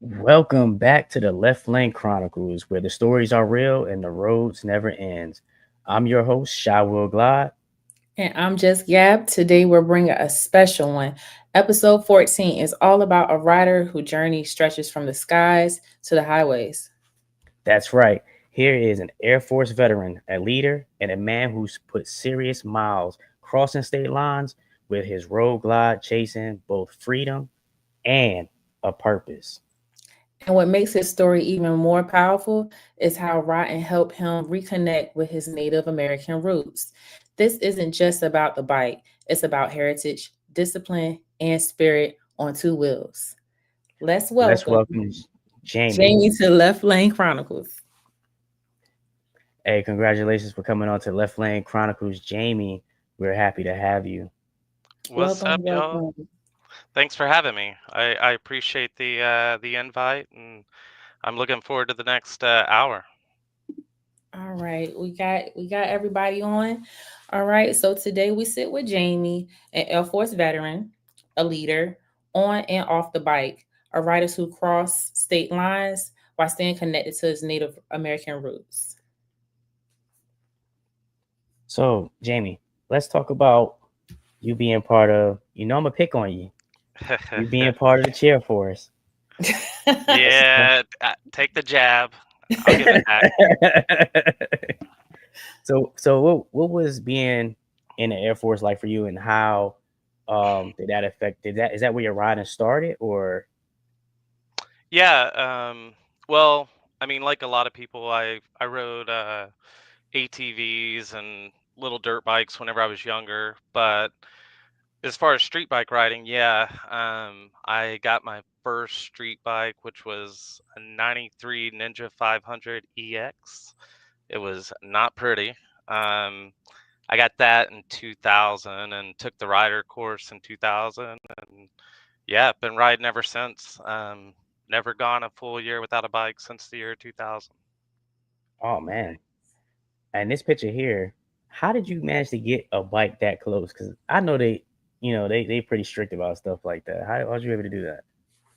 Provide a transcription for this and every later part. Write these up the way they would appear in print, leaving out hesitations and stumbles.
Welcome back to the Left Lane Chronicles, where the stories are real and the roads never ends. I'm your host, Shy Will Glide. And I'm just Gab. Today we're bringing a special one. Episode 14 is all about a rider whose journey stretches from the skies to the highways. That's right. Here is an Air Force veteran, a leader, and a man who's put serious miles crossing state lines with his road glide, chasing both freedom and a purpose. And what makes his story even more powerful is how riding helped him reconnect with his Native American roots. This isn't just about the bike, it's about heritage, discipline, and spirit on two wheels. Let's Let's welcome welcome Jamie. Jamie to Left Lane Chronicles. Hey, congratulations for coming on to Left Lane Chronicles, Jamie. We're happy to have you. What's Welcome, up, y'all? welcome. Thanks for having me. I appreciate the invite, and I'm looking forward to the next hour. All right, we got everybody on. All right, so today we sit with Jamie, an Air Force veteran, a leader on and off the bike, a rider who cross state lines while staying connected to his Native American roots. So, Jamie, let's talk about you being part of, I'm going to pick on you. You being part of the cheer force. Yeah, take the jab. I'll give it back. So what was being in the Air Force like for you, and how did that affect, is that where your riding started, or? Yeah. Well, I mean, like a lot of people, I rode ATVs and little dirt bikes whenever I was younger, but as far as street bike riding, yeah, I got my first street bike, which was a '93 Ninja 500 EX. It was not pretty. Um, I got that in 2000 and took the rider course in 2000, and yeah, been riding ever since. Never gone a full year without a bike since the year 2000. Oh man. And this picture here, how did you manage to get a bike that close? Because I know they pretty strict about stuff like that. How'd you able to do that?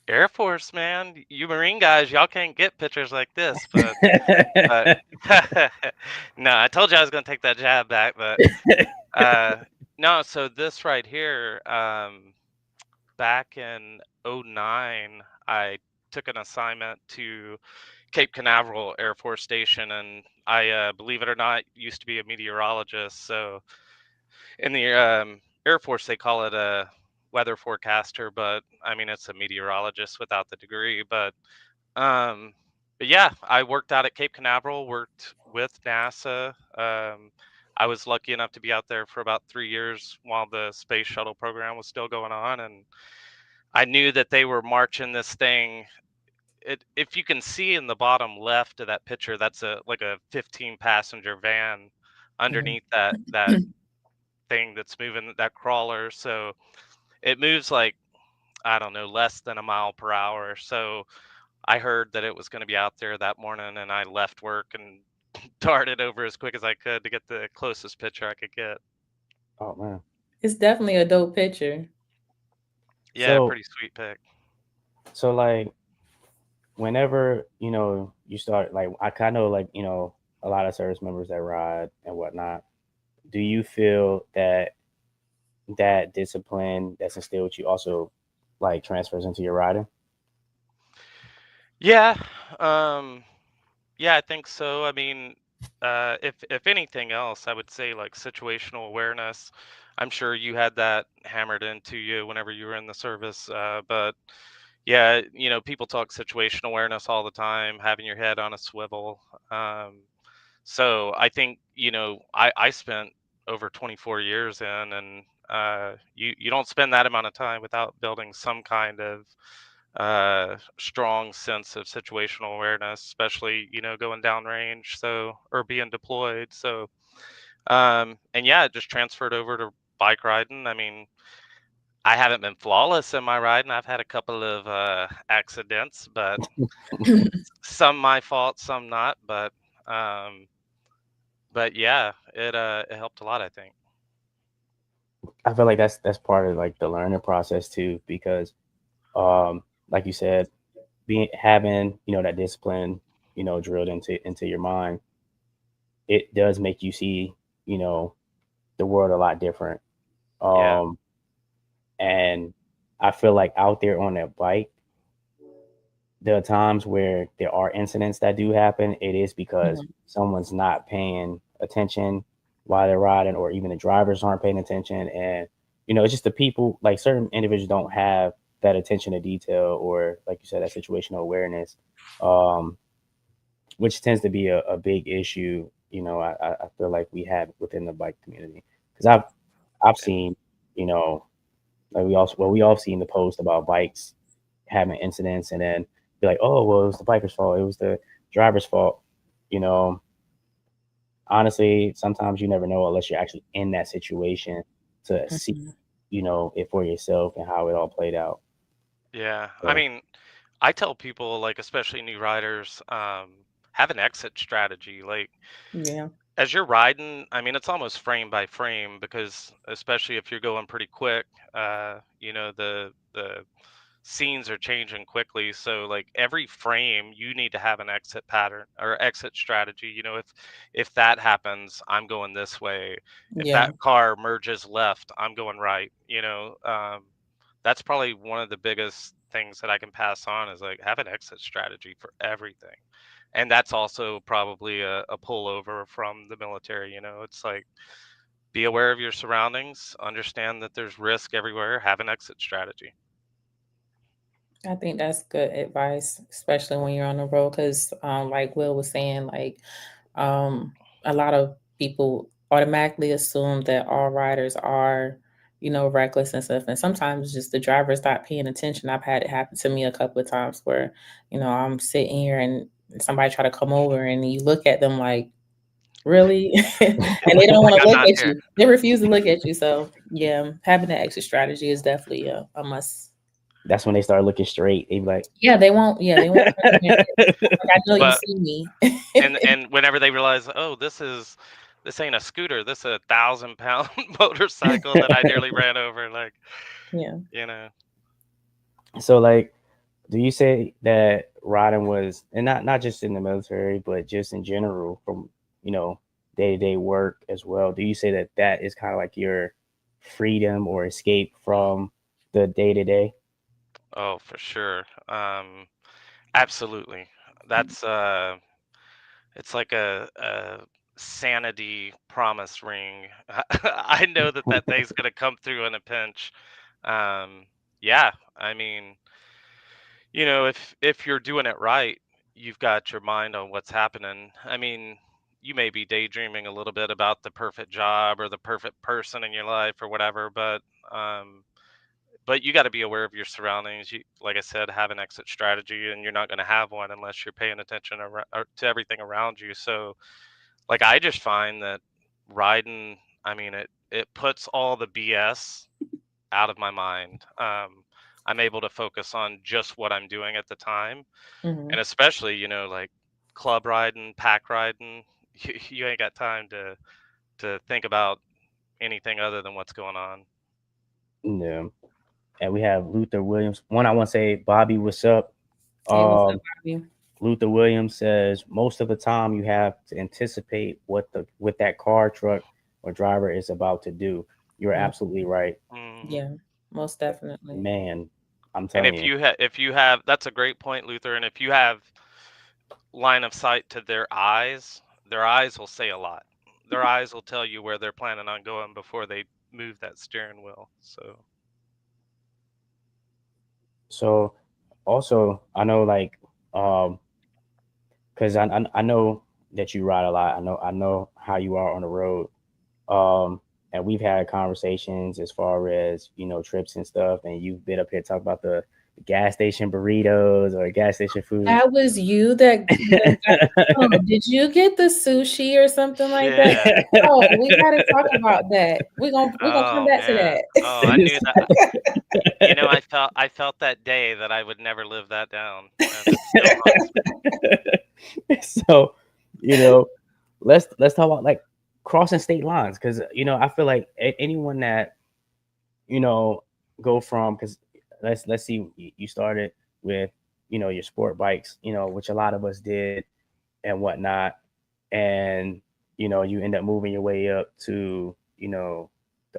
Air Force, man, you Marine guys, y'all can't get pictures like this, but no, I told you I was gonna take that jab back, but uh, no. So this right here, back in '09, I took an assignment to Cape Canaveral Air Force Station, and I, believe it or not, used to be a meteorologist. So in the Air Force, they call it a weather forecaster, but I mean it's a meteorologist without the degree. Um, but yeah, I worked out at Cape Canaveral, worked with NASA. I was lucky enough to be out there for about 3 years while the space shuttle program was still going on, and I knew that they were marching this thing. If you can see in the bottom left of that picture, that's a like a 15 passenger van underneath that thing that's moving, that crawler. So it moves like, I don't know, less than a mile per hour. So I heard that it was going to be out there that morning, and I left work and darted over as quick as I could to get the closest picture I could get. Oh man. It's definitely a dope picture. Yeah, So pretty sweet pick. so like whenever you start, like I kind of, like, a lot of service members that ride and whatnot. Do you feel that that discipline that's instilled with you also like transfers into your riding? Yeah, um, yeah, I think so. I mean, if anything else, I would say like situational awareness. I'm sure you had that hammered into you whenever you were in the service, but yeah, people talk situational awareness all the time, having your head on a swivel. Um, so I think, I spent over 24 years in, and you don't spend that amount of time without building some kind of strong sense of situational awareness, especially, going downrange, so, or being deployed. So, and yeah, it just transferred over to bike riding. I mean, I haven't been flawless in my riding. I've had a couple of accidents, but some my fault, some not. Um, but yeah, it helped a lot, I think. I feel like that's part of like the learning process too, because like you said, being having that discipline drilled into your mind, it does make you see you know the world a lot different. Yeah. um and I feel like out there on that bike, there are times where there are incidents that do happen. It is because Mhm. someone's not paying attention while they're riding, or even the drivers aren't paying attention. And, it's just the people, like certain individuals don't have that attention to detail, or, like you said, that situational awareness, um, which tends to be a big issue. I feel like we have within the bike community, because I've seen, you know, like we all seen the post about bikes having incidents, and then be like, oh well, it was the biker's fault, it was the driver's fault. You know, honestly, sometimes you never know unless you're actually in that situation to see, Mhm. it for yourself and how it all played out. Yeah. I So mean, I tell people, like, especially new riders, have an exit strategy. Like, Yeah. as you're riding, I mean, it's almost frame by frame because, especially if you're going pretty quick, the scenes are changing quickly. So, like, every frame, you need to have an exit pattern or exit strategy. If that happens, I'm going this way. If Yeah. that car merges left, I'm going right. That's probably one of the biggest things that I can pass on is, like, have an exit strategy for everything. And that's also probably a pullover from the military. It's like, be aware of your surroundings, understand that there's risk everywhere, have an exit strategy. I think that's good advice, especially when you're on the road, because like Will was saying, like um, a lot of people automatically assume that all riders are, reckless and stuff. And sometimes just the driver's not paying attention. I've had it happen to me a couple of times where, I'm sitting here and somebody try to come over and you look at them like, really? And they don't Like, want to I'm look not at here. you. They refuse to look at you. So yeah, having that exit strategy is definitely a must. that's when they start looking straight. They be like, Yeah, they won't. Yeah, they won't turn their head. Like, I know you But see me. and whenever they realize, oh, this ain't a scooter, this is a 1,000-pound motorcycle that I nearly ran over. Like, Yeah. you know, so like, do you say that riding was, and not just in the military, but just in general, from you know day to day work as well? Do you say that that is kind of like your freedom or escape from the day to day? oh, for sure. Absolutely. That's it's like a sanity promise ring. I know that that day's gonna come through in a pinch. Um, yeah, I mean, if you're doing it right, you've got your mind on what's happening. I mean, you may be daydreaming a little bit about the perfect job or the perfect person in your life or whatever, um, but you got to be aware of your surroundings. Like I said, have an exit strategy, and you're not going to have one unless you're paying attention to everything around you. So, like, I just find that riding, I mean, it puts all the BS out of my mind. I'm able to focus on just what I'm doing at the time, and Mhm. especially, like, club riding, pack riding, you ain't got time to think about anything other than what's going on. Yeah. And we have Luther Williams. One, I want to say, Bobby, what's up? Hey, what's up, Um, Bobby? Luther Williams says most of the time you have to anticipate what that car, truck, or driver is about to do. You're Mm, absolutely right, Hmm. yeah, most definitely. man. I'm And telling you. if you have, that's a great point, Luther. And if you have line of sight to their eyes will say a lot. Their eyes will tell you where they're planning on going before they move that steering wheel. So, So also, I know like because I know that you ride a lot. I know how you are on the road. And we've had conversations as far as trips and stuff. And you've been up here talking about the gas station burritos or gas station food. That was you that got oh, did you get the sushi or something like that? yeah. Oh, we gotta talk about that. We're gonna come Oh back to man. Oh, I knew that. I felt that day that I would never live that down, and it still haunts me. So, you know, let's talk about like crossing state lines, because I feel like anyone that you know go from, because let's see, you started with your sport bikes, which a lot of us did and whatnot, and you end up moving your way up to the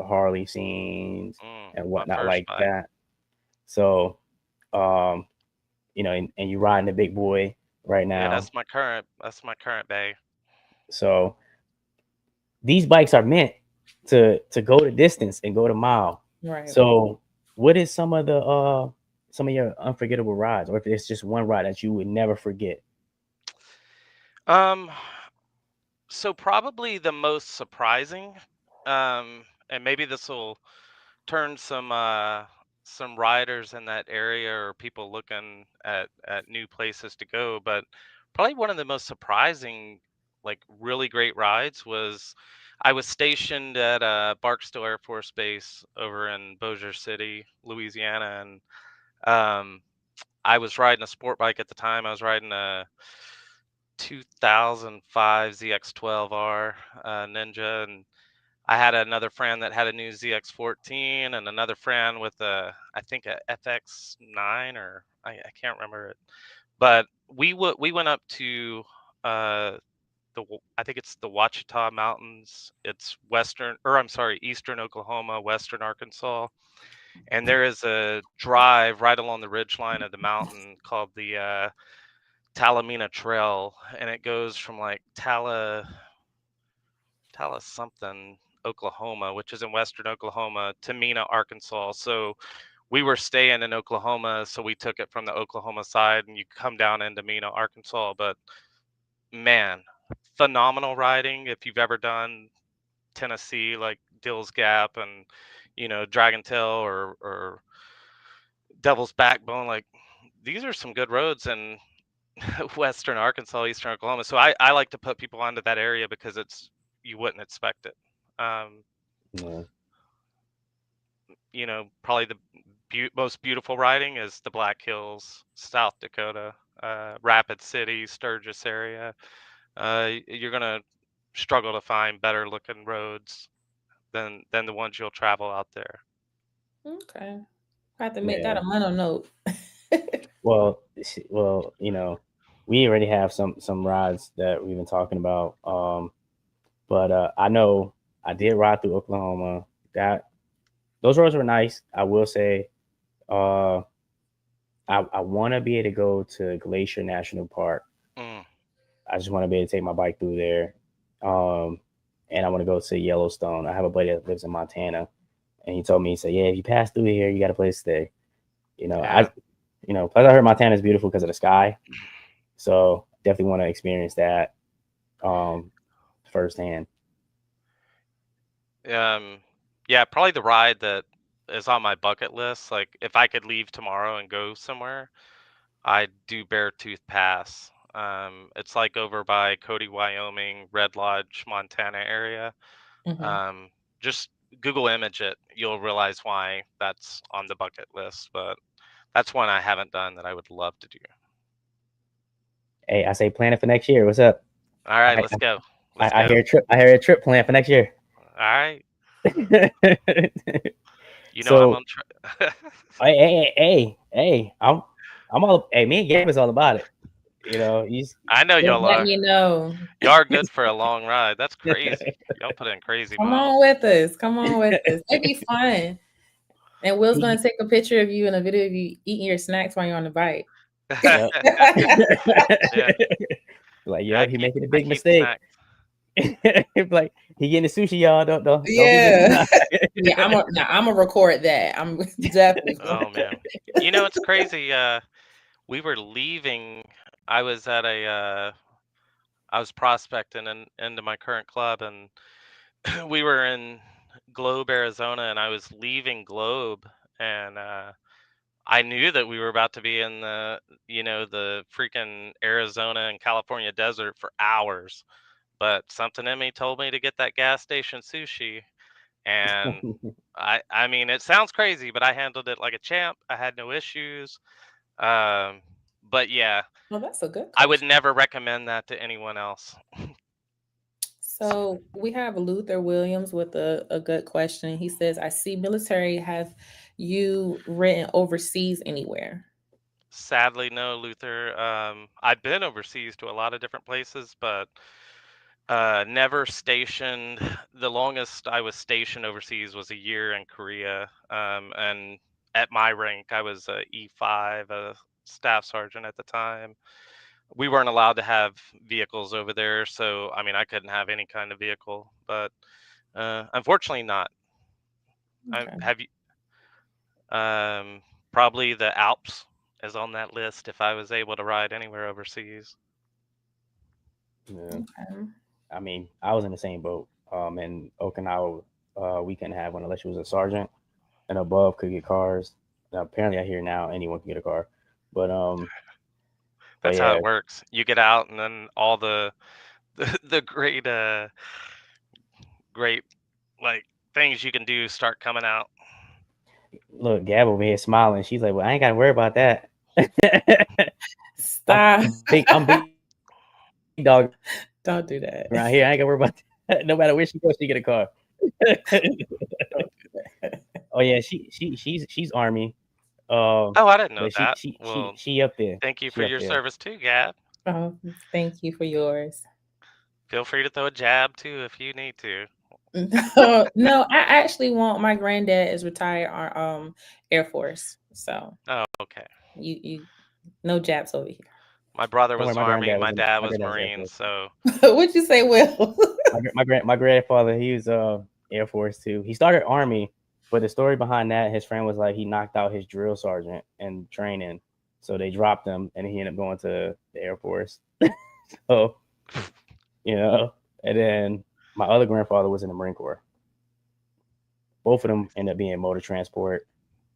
Harley scenes and My whatnot first like bike. that. So, um, and you riding the big boy right Yeah, now. that's my current bay. So these bikes are meant to go the distance and go the mile. Right. So what is some of your unforgettable rides, or if it's just one ride that you would never forget? Um, so probably the most surprising, and maybe this will turn some riders in that area or people looking at new places to go, but probably one of the most surprising, like really great rides was I was stationed at Barksdale Air Force Base over in Bossier City, Louisiana, and um, I was riding a sport bike at the time. I was riding a 2005 ZX12R Ninja, and I had another friend that had a new ZX14, and another friend with I think a FX9, or I can't remember it. But we went up to uh, I think it's the Ouachita Mountains. It's western, or I'm sorry, eastern Oklahoma, western Arkansas, and there is a drive right along the ridge line of the mountain called the Talamina Trail, and it goes from like Tala something, Oklahoma, which is in western Oklahoma, to Mena, Arkansas. So we were staying in Oklahoma, so we took it from the Oklahoma side, and you come down into Mena, Arkansas. But man, phenomenal riding. If you've ever done Tennessee, like Dill's Gap and Dragon Tail or Devil's Backbone, like these are some good roads in western Arkansas, eastern Oklahoma. So I like to put people onto that area because you wouldn't expect it. Um, Yeah. Probably the most beautiful riding is the Black Hills, South Dakota, Rapid City, Sturgis area. You're gonna struggle to find better looking roads than the ones you'll travel out there. Okay. I have to make that Yeah. a mental note. Well, we already have some rides that we've been talking about. But I know I did ride through Oklahoma. That those roads were nice. I will say, uh, I want to be able to go to Glacier National Park. Mm, I just want to be able to take my bike through there. Um, and I want to go to Yellowstone. I have a buddy that lives in Montana, and he told me, he said, "Yeah, if you pass through here, you got a place to stay." I, yeah. plus I heard Montana is beautiful because of the sky, so definitely want to experience that um firsthand. Um, yeah, probably the ride that is on my bucket list. Like if I could leave tomorrow and go somewhere, I'd do Beartooth Pass. It's like over by Cody, Wyoming, Red Lodge, Montana area. Hmm. Um, just Google image it. You'll realize why that's on the bucket list. But that's one I haven't done that I would love to do. Hey, I say plan it for next year. What's up? All right, I let's go. I, Let's I go. hear a trip. I hear a trip plan for next year. All right. I'm So on track. hey, I'm all. Hey, me and Gabe is all about it. He's I know Just y'all let are. me know. Y'all are good for a long ride. That's crazy. Y'all put in crazy Come miles. on with us. Come on with us. It'd be fun. And Will's he, gonna take a picture of you and a video of you eating your snacks while you're on the bike. yep. Yeah, Like, yeah. he making a I big keep mistake. snacks. Like, he getting the sushi, y'all. Don't be missing Yeah. out. Yeah, I'm gonna record that. I'm definitely gonna Oh man, it's crazy. We were leaving. I was at I was prospecting into my current club, and we were in Globe, Arizona, and I was leaving Globe, and I knew that we were about to be in the freaking Arizona and California desert for hours, but something in me told me to get that gas station sushi, and I mean, it sounds crazy, but I handled it like a champ. I had no issues. Um, but yeah, Well, that's a good I would question. never recommend that to anyone else. So we have Luther Williams with a good question. He says, I see military. Have you written overseas anywhere? Sadly, no, Luther. I've been overseas to a lot of different places, but never stationed. The longest I was stationed overseas was a year in Korea. And at my rank, I was a E5, a staff sergeant at the time. We weren't allowed to have vehicles over there, so I mean, I couldn't have any kind of vehicle. But unfortunately, not. Okay. Have you? Probably the Alps is on that list if I was able to ride anywhere overseas. Yeah. Okay. I mean, I was in the same boat. In Okinawa, we couldn't have one unless you was a sergeant, and above could get cars. Now, apparently, I hear now anyone can get a car, but but That's how yeah, it works. You get out, and then all the the great like things you can do start coming out. look, Gab over here smiling. She's like, "Well, I ain't got to worry about that." Stop. I'm big dog around here. I ain't got to worry about that. Don't do No matter that. where she goes, she get a car. Don't do that. Oh yeah, she's army. Oh, I didn't know But that. Well, she up there. thank you She for up your there. service too, Gab. Oh, thank you for yours. Feel free to throw a jab too if you need to. No, no, I actually want my granddad is retired Air Force. So Oh, okay. you no jabs over here. My brother Don't worry, was Army, my dad my was granddad was Air Marine, Force. so What'd you say, Will? My grandfather, he was Air Force too. He started Army, but the story behind that, his friend was like he knocked out his drill sergeant in training, so they dropped him, and he ended up going to the Air Force. So you know, and then my other grandfather was in the Marine Corps. Both of them ended up being motor transport.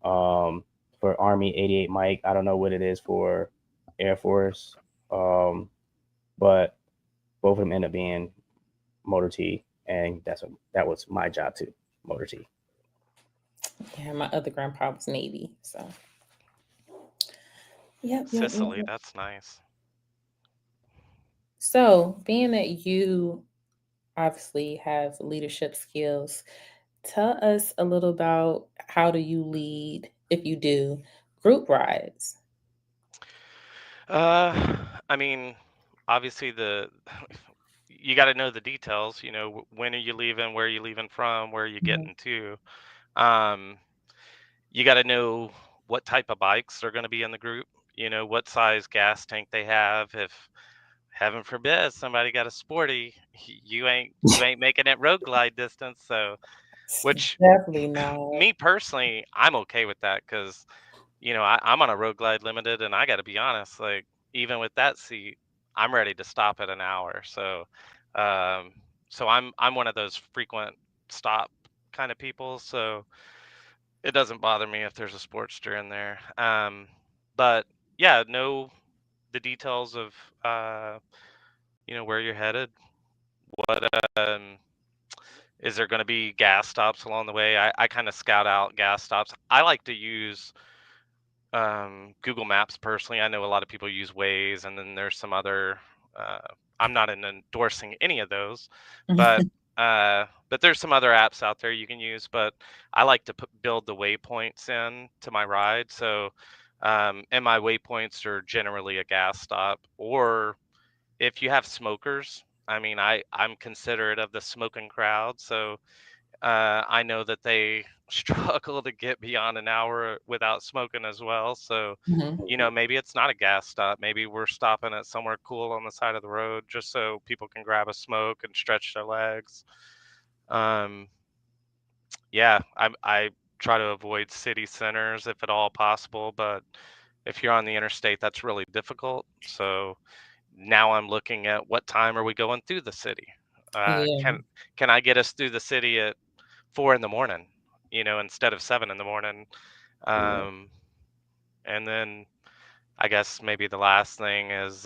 For Army, 88 Mike. I don't know what it is for Air Force, but both of them end up being motor T, and that was my job too, motor T. Yeah, my other grandpa was Navy. So yep. Sicily, that's nice. So being that you obviously have leadership skills, tell us a little about how do you lead, if you do, group rides. I mean, obviously the you got to know the details. You know, when are you leaving? Where are you leaving from? Where are you Mhm. getting to? Um, you got to know what type of bikes are going to be in the group. You know, what size gas tank they have. If heaven forbid somebody got a sporty, you ain't making it road glide distance. So, which Definitely not. me personally, I'm okay with that because I'm on a road glide limited, and I got to be honest, like even with that seat, I'm ready to stop at an hour. Um, so I'm one of those frequent stop kind of people. So it doesn't bother me if there's a Sportster in there. But yeah, know the details of uh, where you're headed. What is there going to be gas stops along the way? I kind of scout out gas stops. I like to use Google Maps personally. I know a lot of people use Waze, and then there's some other. Uh, I'm not endorsing any of those, but but there's some other apps out there you can use. But I like to build the waypoints in to my ride. So, and my waypoints are generally a gas stop, or if you have smokers. I mean, I'm considerate of the smoking crowd, so I know that they struggle to get beyond an hour without smoking as well. So, Mhm. maybe it's not a gas stop. Maybe we're stopping at somewhere cool on the side of the road just so people can grab a smoke and stretch their legs. Um, yeah, I try to avoid city centers if at all possible, but if you're on the interstate, that's really difficult. So now I'm looking at what time are we going through the city? Uh, Yeah. can can I get us through the city at 4 in the morning, instead of 7 in the morning. Yeah. Um, and then I guess maybe the last thing is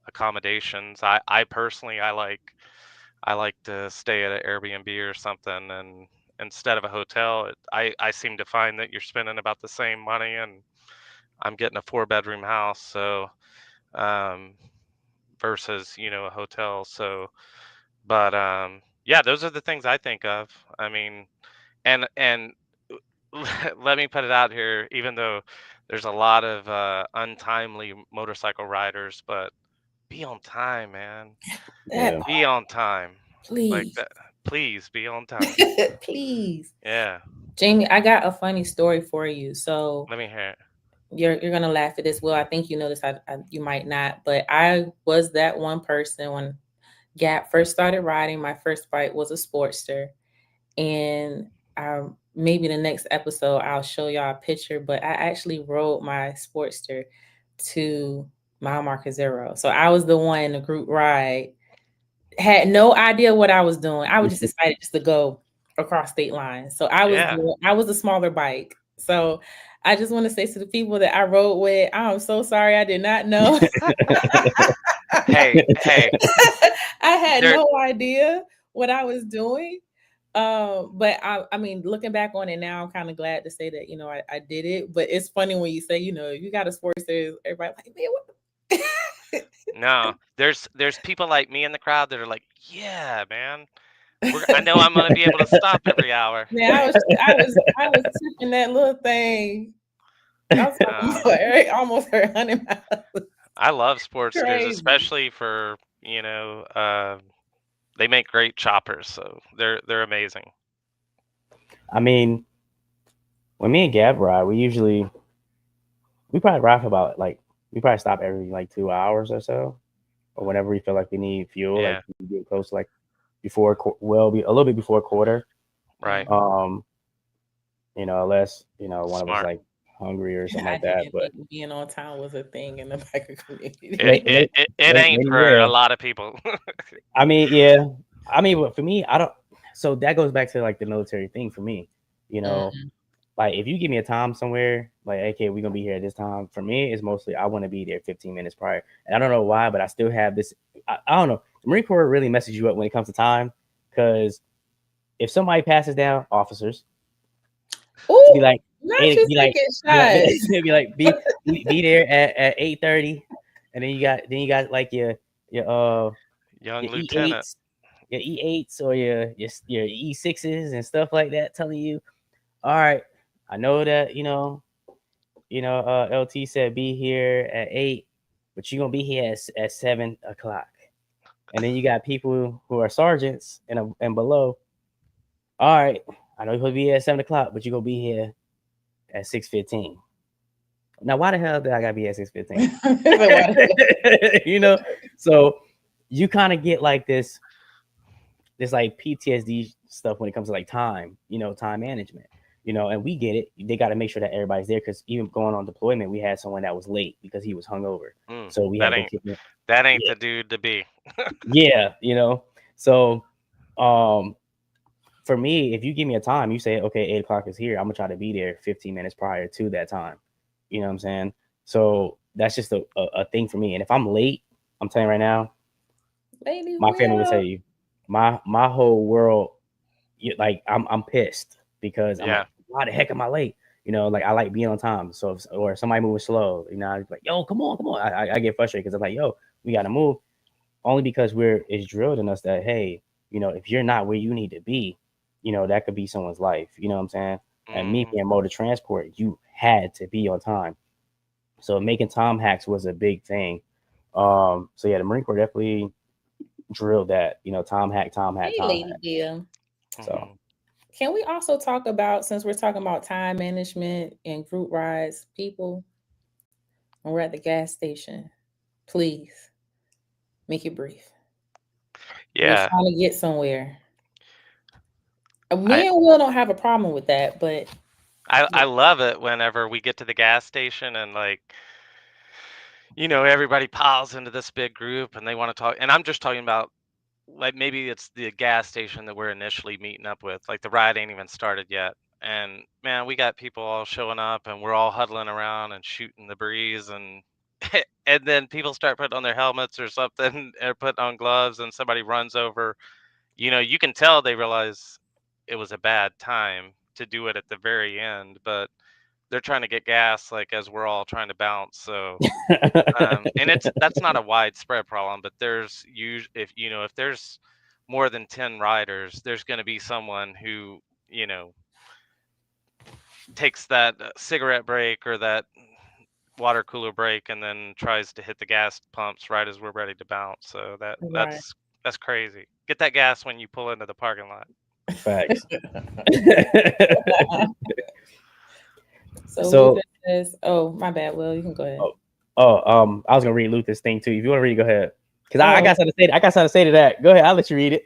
accommodations. I personally I like to stay at an Airbnb or something, and instead of a hotel, I seem to find that you're spending about the same money, and I'm getting a 4 bedroom house, so um, versus a hotel. So, but yeah, those are the things I think of. I mean, and let me put it out here, even though there's a lot of untimely motorcycle riders, but be on time, man. That Yeah. Be part, on time. Like please. that. Please be on time. Please. Yeah. Jamie, I got a funny story for you. So Let me hear it. you're gonna laugh at this. Well, I think you know this. You might not, but I was that one person when Gap first started riding. My first bike was a Sportster, and maybe the next episode I'll show y'all a picture. But I actually rode my Sportster to mile marker zero. So I was the one in the group ride. Had no idea what I was doing. I was just excited just to go across state lines. So Yeah. I was a smaller bike. So I just want to say to the people that I rode with, I'm so sorry I did not know. Hey, hey. I had There. no idea what I was doing. But I mean, looking back on it now, I'm kind of glad to say that, I did it. But it's funny when you say, you got a sports there, everybody like, man, what? No. There's people like me in the crowd that are like, yeah, man. I know I'm gonna be able to stop every hour. Man, I was tipping that little thing. I was talking No. about almost 100 miles. I love Sportsters, Crazy. especially for they make great choppers, so they're amazing. I mean, when me and Gab ride, we probably ride for about like we probably stop every like 2 hours or so, or whenever we feel like we need fuel. Like Yeah. we get close to like before, well, be a little bit before quarter. Right. Um, unless one of us Smart. like hungry or something I like that. didn't But think being on time was a thing in the biker It community. it late, it, it late, ain't late, for yeah. a lot of people. I mean, yeah. I mean, but for me, I don't. So that goes back to like the military thing for me. You know, Mm. like if you give me a time somewhere, like okay, we're gonna be here at this time. For me, it's mostly I want to be there 15 minutes prior, and I don't know why, but I still have this. I don't know. The Marine Corps really messes you up when it comes to time, because if somebody passes down, officers, to be Ooh, like not eight, you taking be like shots. be like be there at 8:30, and then you got like Young your lieutenant. E8s or your E6s and stuff like that, telling you, all right, I know that LT said be here at 8, but you're gonna be here at 7 o'clock. And then you got people who are sergeants and below. All right, I know you're supposed to be here at 7 o'clock, but you're gonna be here at 6:15. Now, why the hell did I gotta be at 6:15? So what? you know, so you kind of get like this like PTSD stuff when it comes to like time, time management, and we get it. They got to make sure that everybody's there, because even going on deployment, we had someone that was late because he was hungover, so we That had to ain't kick him. that ain't Yeah, the dude to be. yeah, So, um, for me, if you give me a time, you say, okay, 8 o'clock is here. I'm gonna try to be there 15 minutes prior to that time. You know what I'm saying? So that's just a thing for me. And if I'm late, I'm telling you right now, Lady my family will tell Will. you, my whole world, like I'm pissed because I'm Yeah. like, why the heck am I late? Like I like being on time. So or somebody moving slow, I'm like, yo, come on, come on. I get frustrated because I'm like, yo, we gotta move. Only because it's drilled in us that, hey, if you're not where you need to be, that could be someone's life. You know what I'm saying? And me Hmm. being motor transport, you had to be on time. So making time hacks was a big thing. So yeah, the Marine Corps definitely drilled that, time hack, time hack, Hey, time Lady hack. Will. So Hmm. Can we also talk about, since we're talking about time management and group rides, people, when we're at the gas station, please make it brief. We're Yeah. trying to get somewhere. I Me and Will don't have a problem with that, but I love it whenever we get to the gas station and everybody piles into this big group and they want to talk. And I'm just talking about like maybe it's the gas station that we're initially meeting up with. Like the ride ain't even started yet. And man, we got people all showing up and we're all huddling around and shooting the breeze and and then people start putting on their helmets or something or putting on gloves and somebody runs over. You can tell they realize it was a bad time to do it at the very end, but they're trying to get gas like as we're all trying to bounce. So and that's not a widespread problem, but if there's more than 10 riders, there's going to be someone who you know takes that cigarette break or that water cooler break, and then tries to hit the gas pumps right as we're ready to bounce. So Right. that's crazy. Get that gas when you pull into the parking lot. Facts. So Luther So, says, "Oh, my bad. Will, you can go ahead." oh, I was gonna read Luther's thing too. If you want to read, go ahead. Because I Oh. got something to say. I got something to say to that. Go ahead. I'll let you read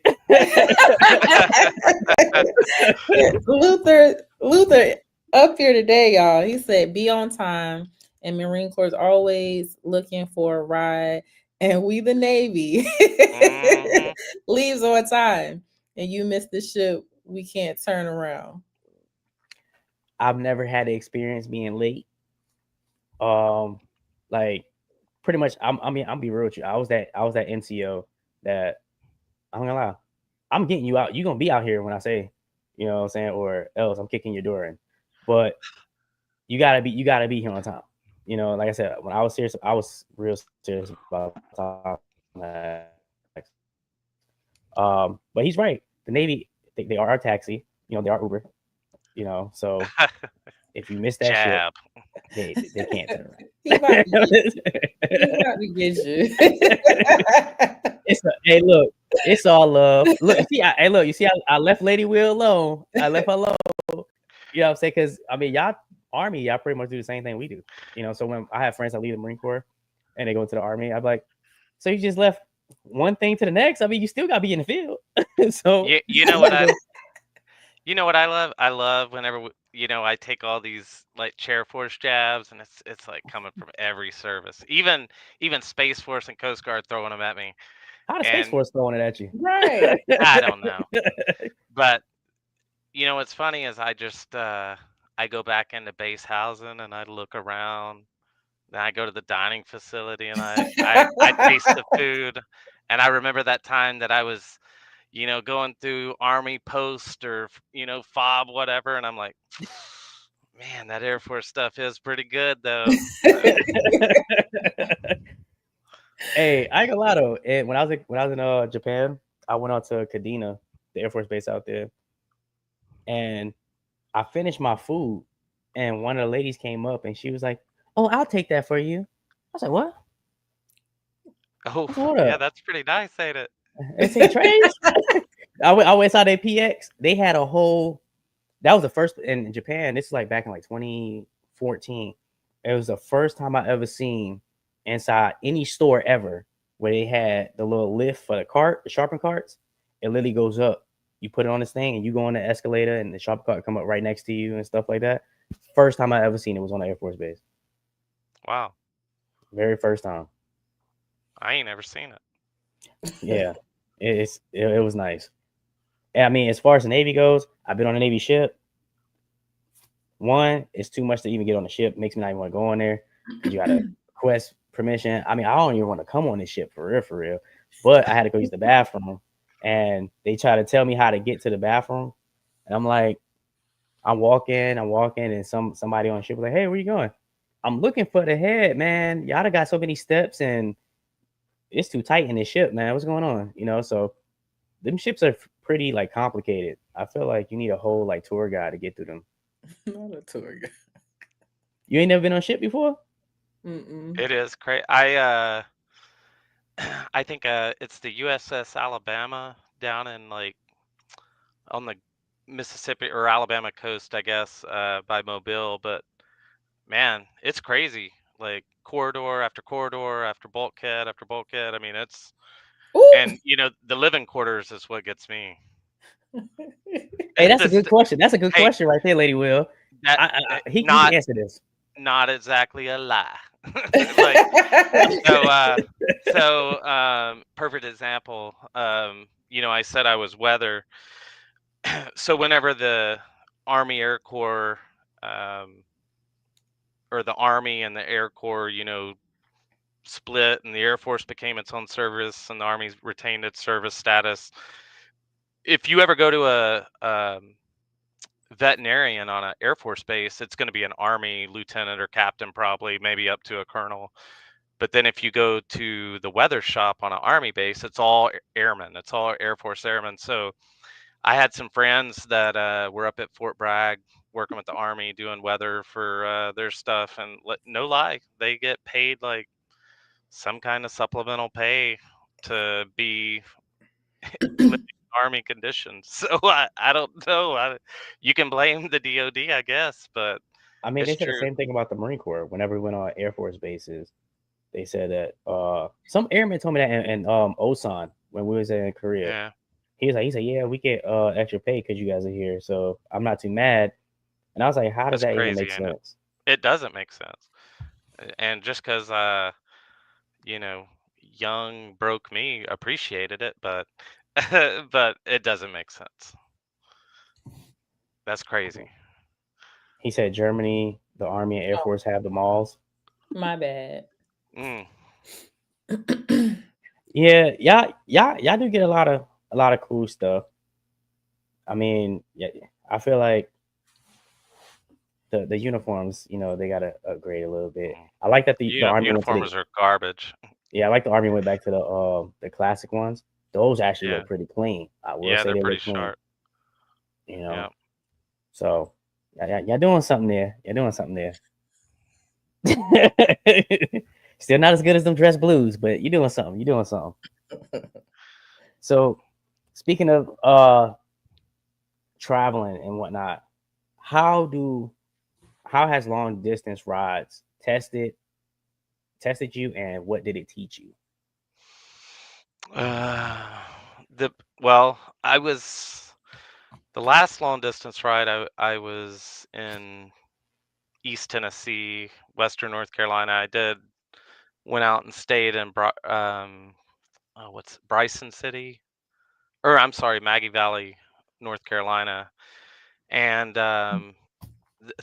Luther up here today, y'all. He said, "Be on time," and Marine Corps is always looking for a ride, and we the Navy Hmm. leaves on time, and you miss the ship. We can't turn around. I've never had the experience being late. Um, like pretty much. I mean, I'm be real with you. I was that NCO that I'm gonna lie. I'm getting you out. You gonna be out here when I say, you know what I'm saying, or else I'm kicking your door in. But you gotta be here on time. You know, like I said, when I was serious, I was real serious about time. But he's right. The Navy, they are our taxi. You know, they are Uber. You know, so if you miss that ship, Jab. they can't turn He about to around. get, he about to get you. Hey, look, it's all love. Look, you see, hey, look, you see, I left Lady Will alone. I left her alone. You know what I'm saying? Because I mean, y'all army, y'all pretty much do the same thing we do. You know, so when I have friends that leave the Marine Corps and they go into the army, I'm like, so you just left one thing to the next. I mean, you still got to be in the field. So You know you what got to I go. you know what I love? I love whenever I take all these like chair force jabs, and it's like coming from every service, even Space Force and Coast Guard throwing them at me, How the Space and Force throwing it at you? Right. I don't know. But what's funny is I go back into base housing and I look around. Then I go to the dining facility and I taste the food, and I remember that time that I was going through Army Post or fob whatever, and I'm like, man, that Air Force stuff is pretty good though. So Hey, I ain't gonna lie though. When I was in Japan, I went out to Kadena, the Air Force base out there, and I finished my food, and one of the ladies came up and she was like, "Oh, I'll take that for you." I was like, "What?" oh I said, "Hold yeah, up." that's pretty nice, ain't it? They say trays. I went saw their PX. They had a whole. That was the first in Japan. This is like back in like 2014. It was the first time I ever seen inside any store ever where they had the little lift for the cart, the sharpen carts. It literally goes up. You put it on this thing and you go on the escalator and the sharpen cart come up right next to you and stuff like that. First time I ever seen it was on the Air Force base. Wow, Very first time. I ain't never seen it. Yeah, it was nice. I mean, as far as the Navy goes, I've been on a Navy ship. One, it's too much to even get on the ship. Makes me not even want to go on there because you got to request permission. I mean, I don't even want to come on this ship for real, for real. But I had to go use the bathroom, and they try to tell me how to get to the bathroom, and I'm like, I'm walking, and somebody on the ship was like, "Hey, where you going?" I'm looking for the head, man. Y'all done got so many steps, and it's too tight in this ship, man. What's going on? You know, so them ships are pretty like complicated. I feel like you need a whole like tour guide to get through them. Not a tour guide. You ain't never been on a ship before? Mm-mm. It is crazy. I think it's the USS Alabama down in like on the Mississippi or Alabama coast, I guess, by Mobile. But man, it's crazy. Like corridor after corridor after bulkhead after bulkhead. I mean, Ooh. and the living quarters is what gets me. Hey, that's a This, good question. That's a good hey, question right there, Lady Will. that He can not answer this. not exactly a lie. Like so, perfect example. I said I was weather. So whenever the Army Air Corps, um, or the Army and the Air Corps, split and the Air Force became its own service and the Army retained its service status. If you ever go to a veterinarian on an Air Force base, it's going to be an Army lieutenant or captain, probably, maybe up to a colonel. But then if you go to the weather shop on an Army base, it's all airmen. It's all Air Force airmen. So I had some friends that were up at Fort Bragg working with the Army doing weather for their stuff, and no lie, they get paid like some kind of supplemental pay to be living in Army conditions. So I don't know. You can blame the DoD, I guess, but I mean, they it's said the true. same thing about the Marine Corps. Whenever we went on Air Force bases, they said that some airman told me that in Osan when we was in Korea. Yeah, He said, yeah, we get extra pay because you guys are here, so I'm not too mad. And I was like, how does that's that even crazy, make ain't it? sense? It doesn't make sense. And just because you know, young broke me appreciated it, but but it doesn't make sense. That's crazy. He said Germany, the Army and Air Oh, Force have the malls. my bad. Mm. Yeah, y'all do get a lot of cool stuff. I mean, yeah, I feel like the uniforms, they gotta upgrade a little bit. Mm. I like that the army went to the Uniforms are garbage. yeah, I like the army went back to the classic ones. Those actually Yeah, look pretty clean. I will yeah, say they're they pretty look clean. sharp. You know, Yeah. so y'all doing something there. You're doing something there. Still not as good as them dress blues, but you're doing something. You're doing something. So speaking of traveling and whatnot, how do how has long distance rides tested you, and what did it teach you? Uh, the well, I was the last long distance ride. I was in East Tennessee, Western North Carolina. I did went out and stayed in what's Bryson City, or I'm sorry, Maggie Valley, North Carolina. And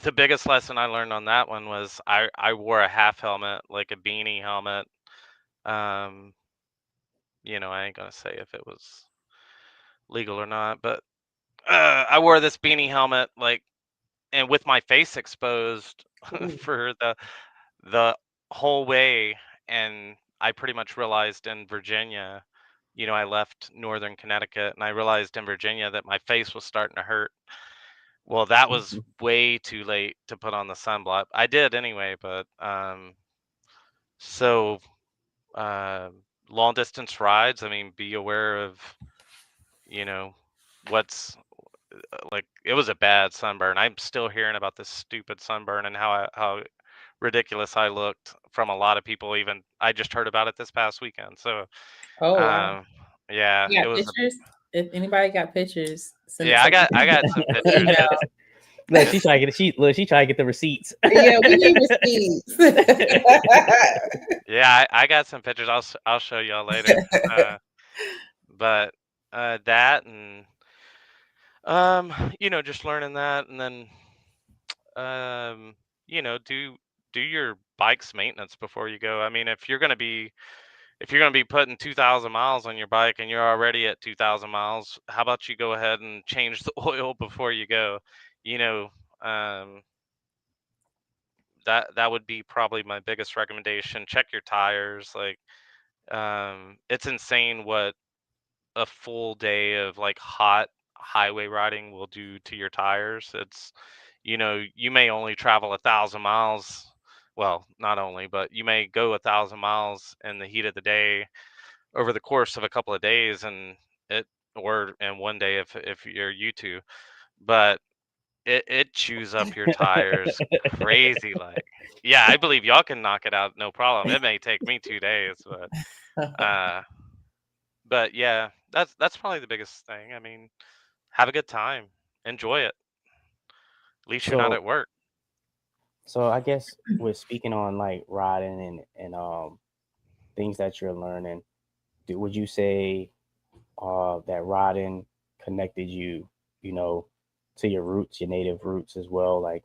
the biggest lesson I learned on that one was I wore a half helmet, like a beanie helmet. Um, I ain't gonna say if it was legal or not, but I wore this beanie helmet, like, and with my face exposed Ooh. for the whole way. And I pretty much realized in Virginia, I left northern Connecticut, and I realized in Virginia that my face was starting to hurt. Well, that was way too late to put on the sunblock. I did anyway, but so uh, long distance rides. I mean, be aware of you know what's like. It was a bad sunburn. I'm still hearing about this stupid sunburn and how ridiculous I looked from a lot of people. Even I just heard about it this past weekend. So Oh wow. um, yeah, You it got was. pictures? If anybody got pictures, send it Yeah, to I got some the pictures. email. Look, she It's trying to get look, she trying to get the receipts. Yeah, we need receipts. Yeah, I got some pictures. I'll show y'all later. Uh, but that and just learning that, and then um, do your bike's maintenance before you go. I mean, if you're gonna be putting 2,000 miles on your bike and you're already at 2,000 miles, how about you go ahead and change the oil before you go? You know, um, that would be probably my biggest recommendation. Check your tires. Like, it's insane what a full day of like hot highway riding will do to your tires. You may only travel 1,000 miles. Well, not only, but you may go 1,000 miles in the heat of the day over the course of a couple of days, and it or in one day if you're you two, but it chews up your tires crazy. Like, yeah, I believe y'all can knock it out no problem. It may take me 2 days, uh but yeah, that's probably the biggest thing. I mean, have a good time, enjoy it. At least you're not so at work. so I guess with speaking on like riding and things that you're learning, would you say that riding connected you, you know, to your roots, your native roots as well? Like,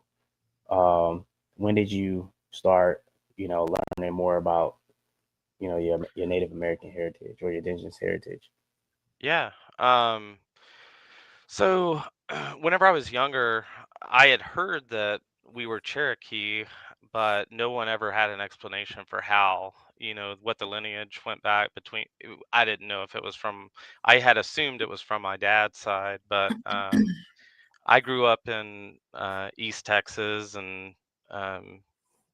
when did you start, learning more about, your Native American heritage or your indigenous heritage? Yeah. So, whenever I was younger, I had heard that we were Cherokee, but no one ever had an explanation for how, what the lineage went back between. I didn't know if it was from, I had assumed it was from my dad's side, but I grew up in East Texas, and um,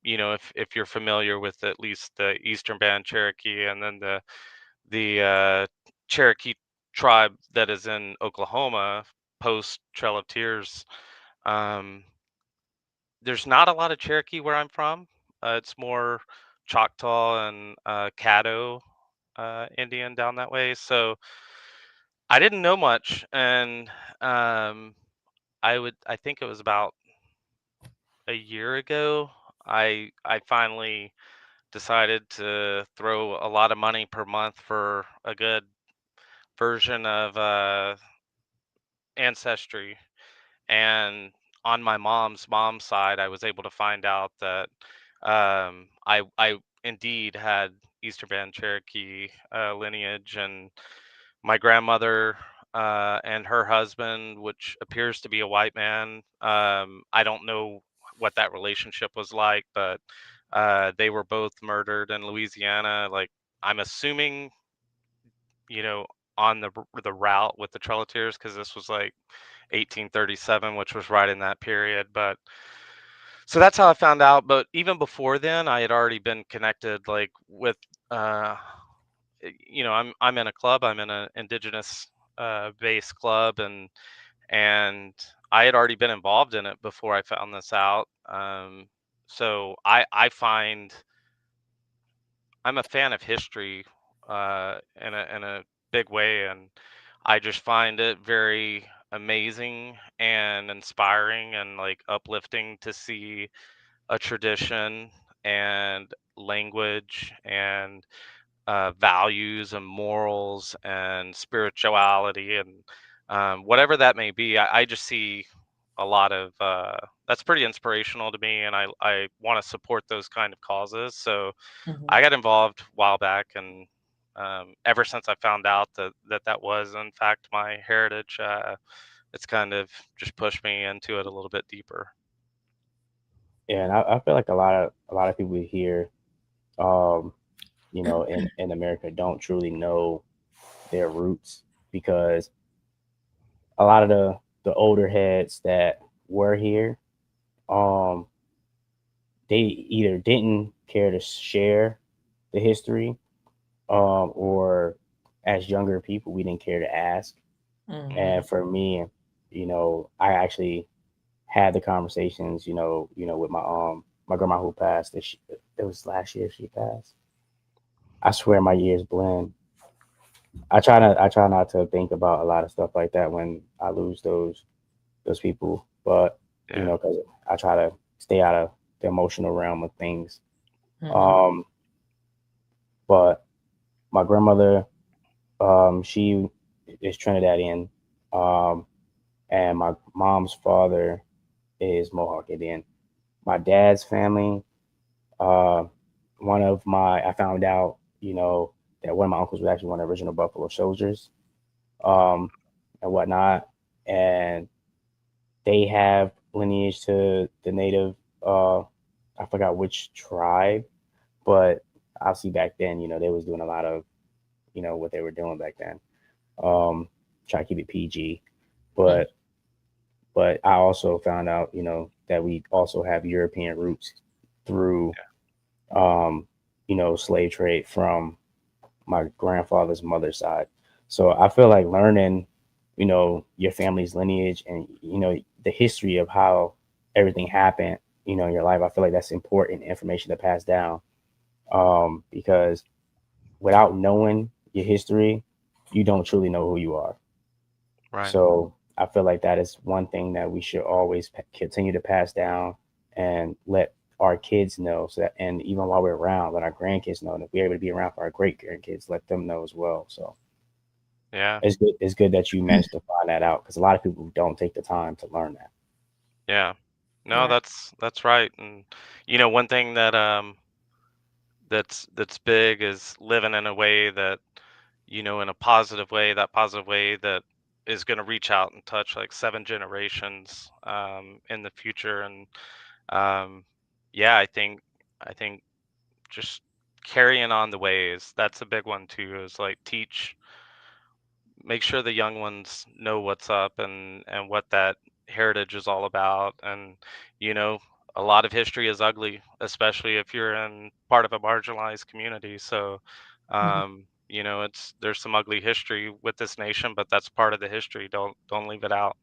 if you're familiar with at least the Eastern Band Cherokee, and then the Cherokee tribe that is in Oklahoma post Trail of Tears. Um, there's not a lot of Cherokee where I'm from. It's more Choctaw and Caddo Indian down that way. So I didn't know much, and um, I think it was about a year ago. I finally decided to throw a lot of money per month for a good version of Ancestry. And on my mom's side, I was able to find out that I indeed had Eastern Band Cherokee lineage, and my grandmother and her husband, which appears to be a white man. I don't know what that relationship was like, but they were both murdered in Louisiana. Like, I'm assuming, you know, on the route with the Trail of Tears, because this was like 1837, which was right in that period. But so that's how I found out. But even before then, I had already been connected, like with, uh, I'm in a club. I'm in an indigenous based club, and I had already been involved in it before I found this out. So I find I'm a fan of history in a big way, and I just find it very amazing and inspiring and like uplifting to see a tradition and language and values and morals and spirituality and whatever that may be. I just see a lot of that's pretty inspirational to me, and I want to support those kind of causes. So Mhm. I got involved a while back, and ever since I found out that was in fact my heritage, it's kind of just pushed me into it a little bit deeper. Yeah, and I feel like a lot of people here, um, in America don't truly know their roots because a lot of the older heads that were here, um, they either didn't care to share the history, or as younger people, we didn't care to ask. Mhm. And for me, I actually had the conversations, with my grandma who passed. It was last year she passed. I swear my years blend. I try not to think about a lot of stuff like that when I lose those people, but Yeah. because I try to stay out of the emotional realm of things. Mhm. Um, but my grandmother, she is Trinidadian, um, and my mom's father is Mohawk Indian. My dad's family, uh, I found out, that one of my uncles was actually one of the original Buffalo Soldiers, um, and whatnot, and they have lineage to the native. I forgot which tribe, but obviously back then, they was doing a lot of, what they were doing back then. Um, Try to keep it PG, Mhm. but I also found out, that we also have European roots through, um, slave trade from my grandfather's mother's side. So I feel like learning, your family's lineage and the history of how everything happened, in your life. I feel like that's important information to pass down, because without knowing your history, you don't truly know who you are. Right. So I feel like that is one thing that we should always continue to pass down and let our kids know. So that, and even while we're around, let our grandkids know. And if we're able to be around for our great grandkids, let them know as well. So Yeah. it's good that you managed to find that out because a lot of people don't take the time to learn that. Yeah. No, Right. that's right. And one thing that's big is living in a way that, in a positive way, that positive way that is going to reach out and touch like 7 generations in the future. And um, yeah, I think just carrying on the ways, that's a big one too, is like make sure the young ones know what's up and what that heritage is all about. And, you know, a lot of history is ugly, especially if you're in part of a marginalized community. So, Mhm. you know, there's some ugly history with this nation, but that's part of the history. Don't leave it out.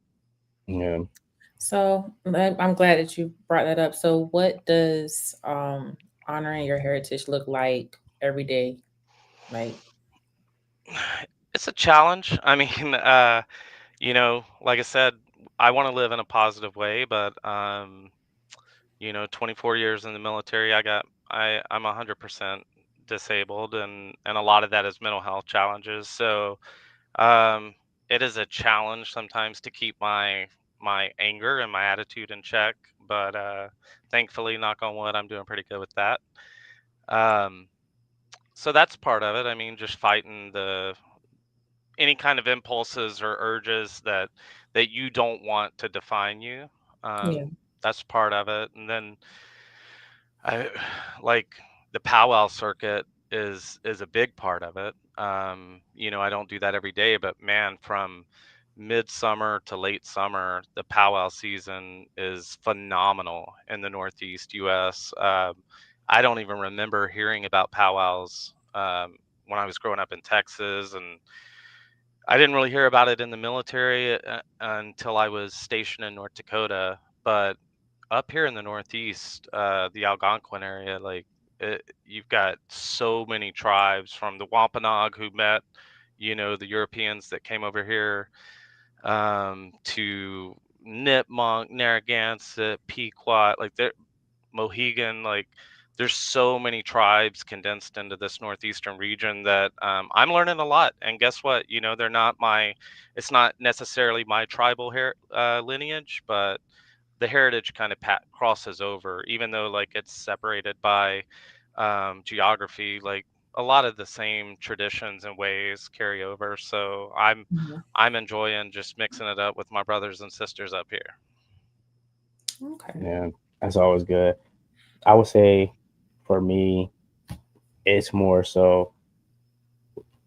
Yeah. So I'm glad that you brought that up. So what does honoring your heritage look like every day? Like, It's a challenge. I mean, you know, like I said, I want to live in a positive way, but you know, 24 years in the military, I'm 100% disabled, and a lot of that is mental health challenges. So, um, it is a challenge sometimes to keep my anger and my attitude in check, but thankfully, knock on wood, I'm doing pretty good with that. Um, so that's part of it. I mean, just fighting the any kind of impulses or urges that you don't want to define you. yeah, That's part of it. And then I like the powwow circuit is a big part of it. You know, I don't do that every day, but man, from midsummer to late summer, the powwow season is phenomenal in the Northeast US. I don't even remember hearing about powwows when I was growing up in Texas, and I didn't really hear about it in the military until I was stationed in North Dakota. But up here in the Northeast, the Algonquin area, like you've got so many tribes from the Wampanoag who met, you know, the Europeans that came over here, to Nipmuc, Narragansett, Pequot, like they're Mohegan, like there's so many tribes condensed into this northeastern region that I'm learning a lot. And guess what? You know, it's not necessarily my tribal lineage, but the heritage kind of crosses over, even though like it's separated by geography. Like a lot of the same traditions and ways carry over. So mhm. I'm enjoying just mixing it up with my brothers and sisters up here. Okay. Yeah. That's always good. I would say for me, it's more so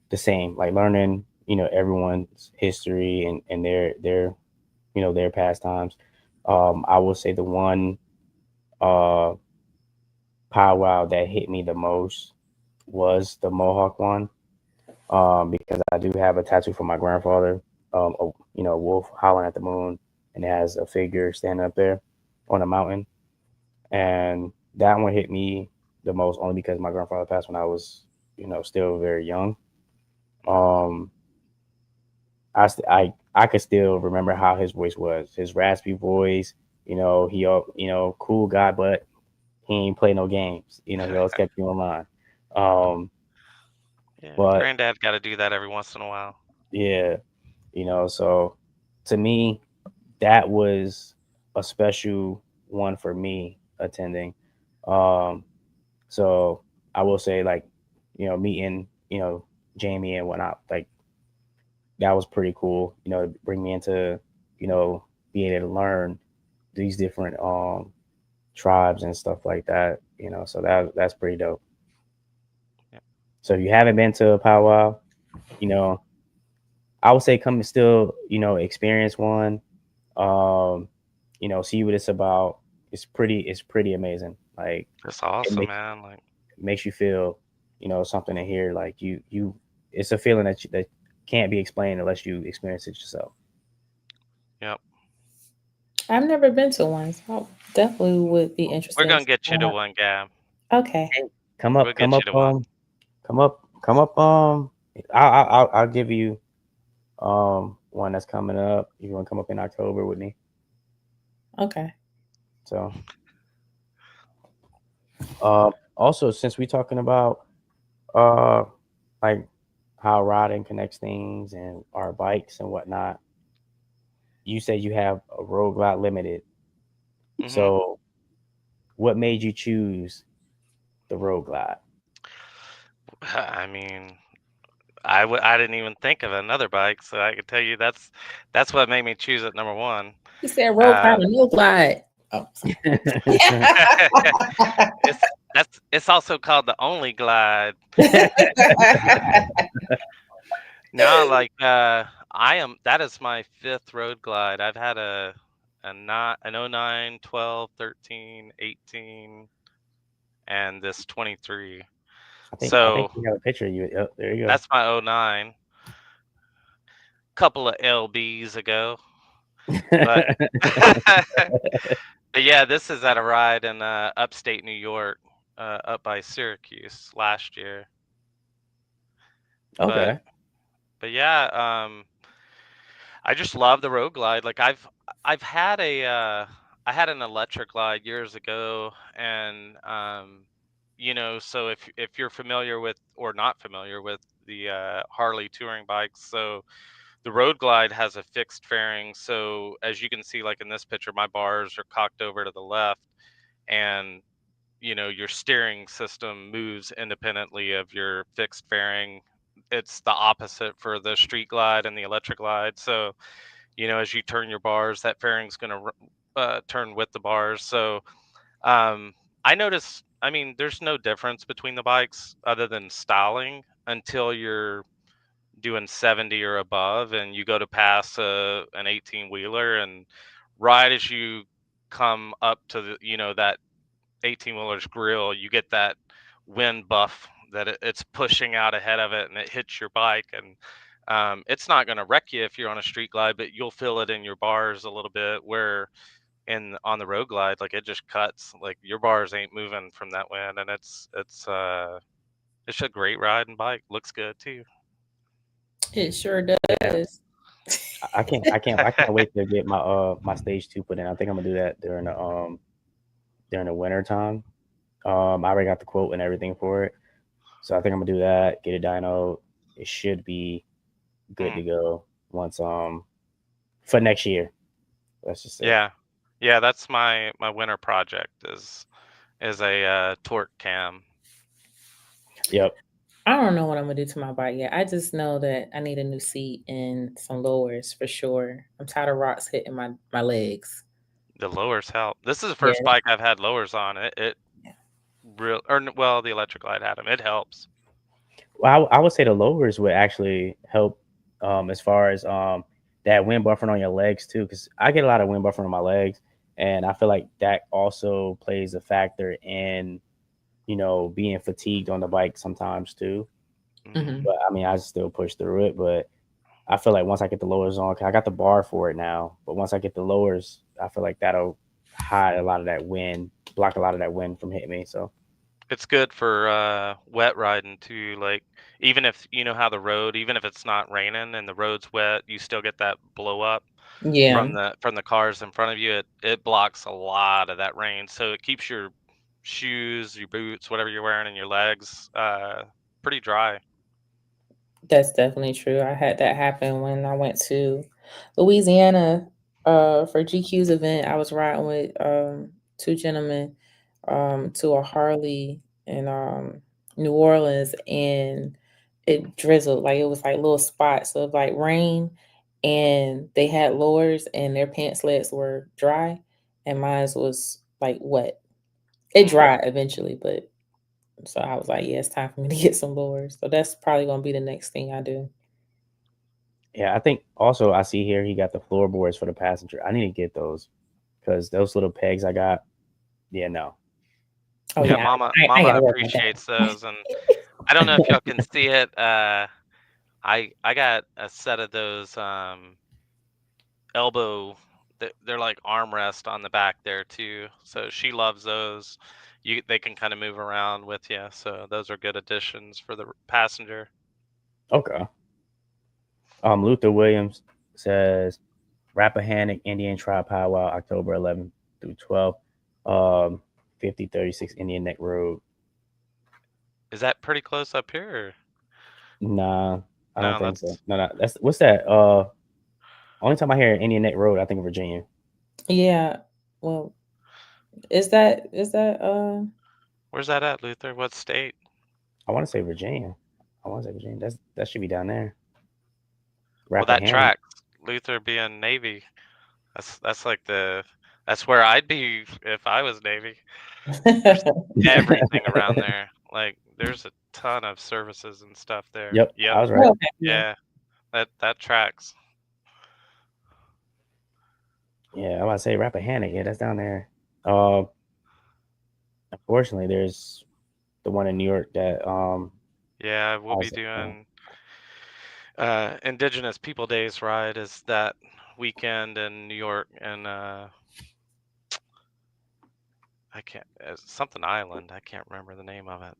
the same, like learning, everyone's history and their their pastimes. I will say the one uh powwow that hit me the most was the Mohawk one. Because I do have a tattoo from my grandfather, a wolf howling at the moon, and it has a figure standing up there on a mountain. And that one hit me the most only because my grandfather passed when I was, still very young. Um, I could still remember how his voice was, his raspy voice. Cool guy, but he ain't play no games. He always kept you in line. Um, Yeah, but granddad got to do that every once in a while. yeah, so to me, that was a special one for me attending. Um, so I will say, like, meeting, Jamie and whatnot, like that was pretty cool. To bring me into, you know, being able to learn these different tribes and stuff like that. So that's pretty dope. Yeah. So if you haven't been to a powwow, you know, I would say come and still, experience one. Um, see what it's about. It's pretty amazing. Like That's it awesome, makes man. Like, makes you feel, something in here. Like it's a feeling that can't be explained unless you experience it yourself. yep. I've never been to one, so I definitely would be We're interested in gonna get you to trying one, Gab. out. Okay. Hey, come We'll up, come get you up, to one. come up. I'll give you one that's coming up. You want to come up in October with me? Okay. So also since we're talking about uh like how riding connects things and our bikes and whatnot, you said you have a Road Glide Limited. Hmm. So what made you choose the Road Glide? I mean, I didn't even think of another bike, so I could tell you that's what made me choose it number one. He said road glide Uh, and no glide. Oh, sorry. it's also called the Only Glide. No, like that is my fifth road glide. I've had an 09, 12, 13, 18, and this 23. I think So we have a picture of you. Yep, there you go. that's my 09. Couple of LBs ago, but but yeah, this is at a ride in upstate New York, up by Syracuse last year. But Okay. but yeah, I just love the road glide. Like I've had I had an electric glide years ago, and so if you're familiar with or not familiar with the Harley touring bikes, so the road glide has a fixed fairing. So as you can see, like in this picture, my bars are cocked over to the left, and your steering system moves independently of your fixed fairing. It's the opposite for the street glide and the electric glide. So as you turn your bars, that fairing's going to turn with the bars. So um, I notice, I mean, there's no difference between the bikes other than styling until you're doing 70 or above and you go to pass an 18 wheeler, and right as you come up to that 18 wheeler's grill, you get that wind buff that it's pushing out ahead of it, and it hits your bike, and it's not going to wreck you if you're on a street glide, but you'll feel it in your bars a little bit, where on the road glide, like, it just cuts, like, your bars ain't moving from that wind, and it's a great ride and bike. Looks good too. It sure Yeah. does. I can't wait to get my stage two put in. I think I'm gonna do that during the winter time. I already got the quote and everything for it, so I think I'm gonna do that. Get it dyno. It should be good Mm, to go once for next year. Let's just say. yeah, yeah, that's my winter project is a torque cam. Yep. I don't know what I'm gonna do to my bike yet. I just know that I need a new seat and some lowers for sure. I'm tired of rocks hitting my legs. The lowers help. This is the Yeah. first bike I've had lowers on. It real or well, the electric glide had them. It helps. Well, I would say the lowers would actually help as far as that wind buffering on your legs too, because I get a lot of wind buffering on my legs, and I feel like that also plays a factor in being fatigued on the bike sometimes too. Hmm. Hmm. But I mean, I still push through it. But I feel like once I get the lowers on, 'cause I got the bar for it now. But once I get the lowers, I feel like that'll hide a lot of that wind, block a lot of that wind from hitting me. So It's good for wet riding too. Like, even if you know how the road, even if it's not raining and the road's wet, you still get that blow up Yeah, from the cars in front of you. It blocks a lot of that rain, so it keeps your shoes, your boots, whatever you're wearing, and your legs pretty dry. that's definitely true. I had that happen when I went to Louisiana for GQ's event. I was riding with two gentlemen to a Harley in New Orleans, and it drizzled, like it was like little spots of like rain, and they had lowers and their pants legs were dry, and mine was like wet. It Mm. dried eventually, but so I was like, yeah, it's time for me to get some lowers. So that's probably gonna be the next thing I do. yeah, I think also I see here he got the floorboards for the passenger. I need to get those because those little pegs I got. Yeah, no. Oh Yeah, yeah, I Mama gotta work on appreciates that. those, and I don't know if y'all can see it. I got a set of those elbow. They're like armrest on the back there too. So she loves those. They can kind of move around with you. So those are good additions for the passenger. Okay. Luther Williams says Rappahannock Indian Tribe Powwow, October 11th through 12th, 5036 Indian Neck Road. Is that pretty close up here? Or? Nah, I don't No, think so. that's No, no. That's what's that? Only time I hear Indian Neck Road, I think of Virginia. Yeah. Well, is that where's that at, Luther? What state? I want to say Virginia. I want to say Virginia. That should be down there. Well, that Rappahannock. tracks. Luther being Navy. That's like that's where I'd be if I was Navy. There's everything around there. Like, there's a ton of services and stuff there. Yep, Yep. I was right. Oh, okay, yeah. Yeah. That tracks. Yeah, I was about to say Rappahannock. Yeah, that's down there. Uh, unfortunately, there's the one in New York that Yeah, we'll be has doing Indigenous People Days ride is that weekend in New York, and I can't something Island. I can't remember the name of it.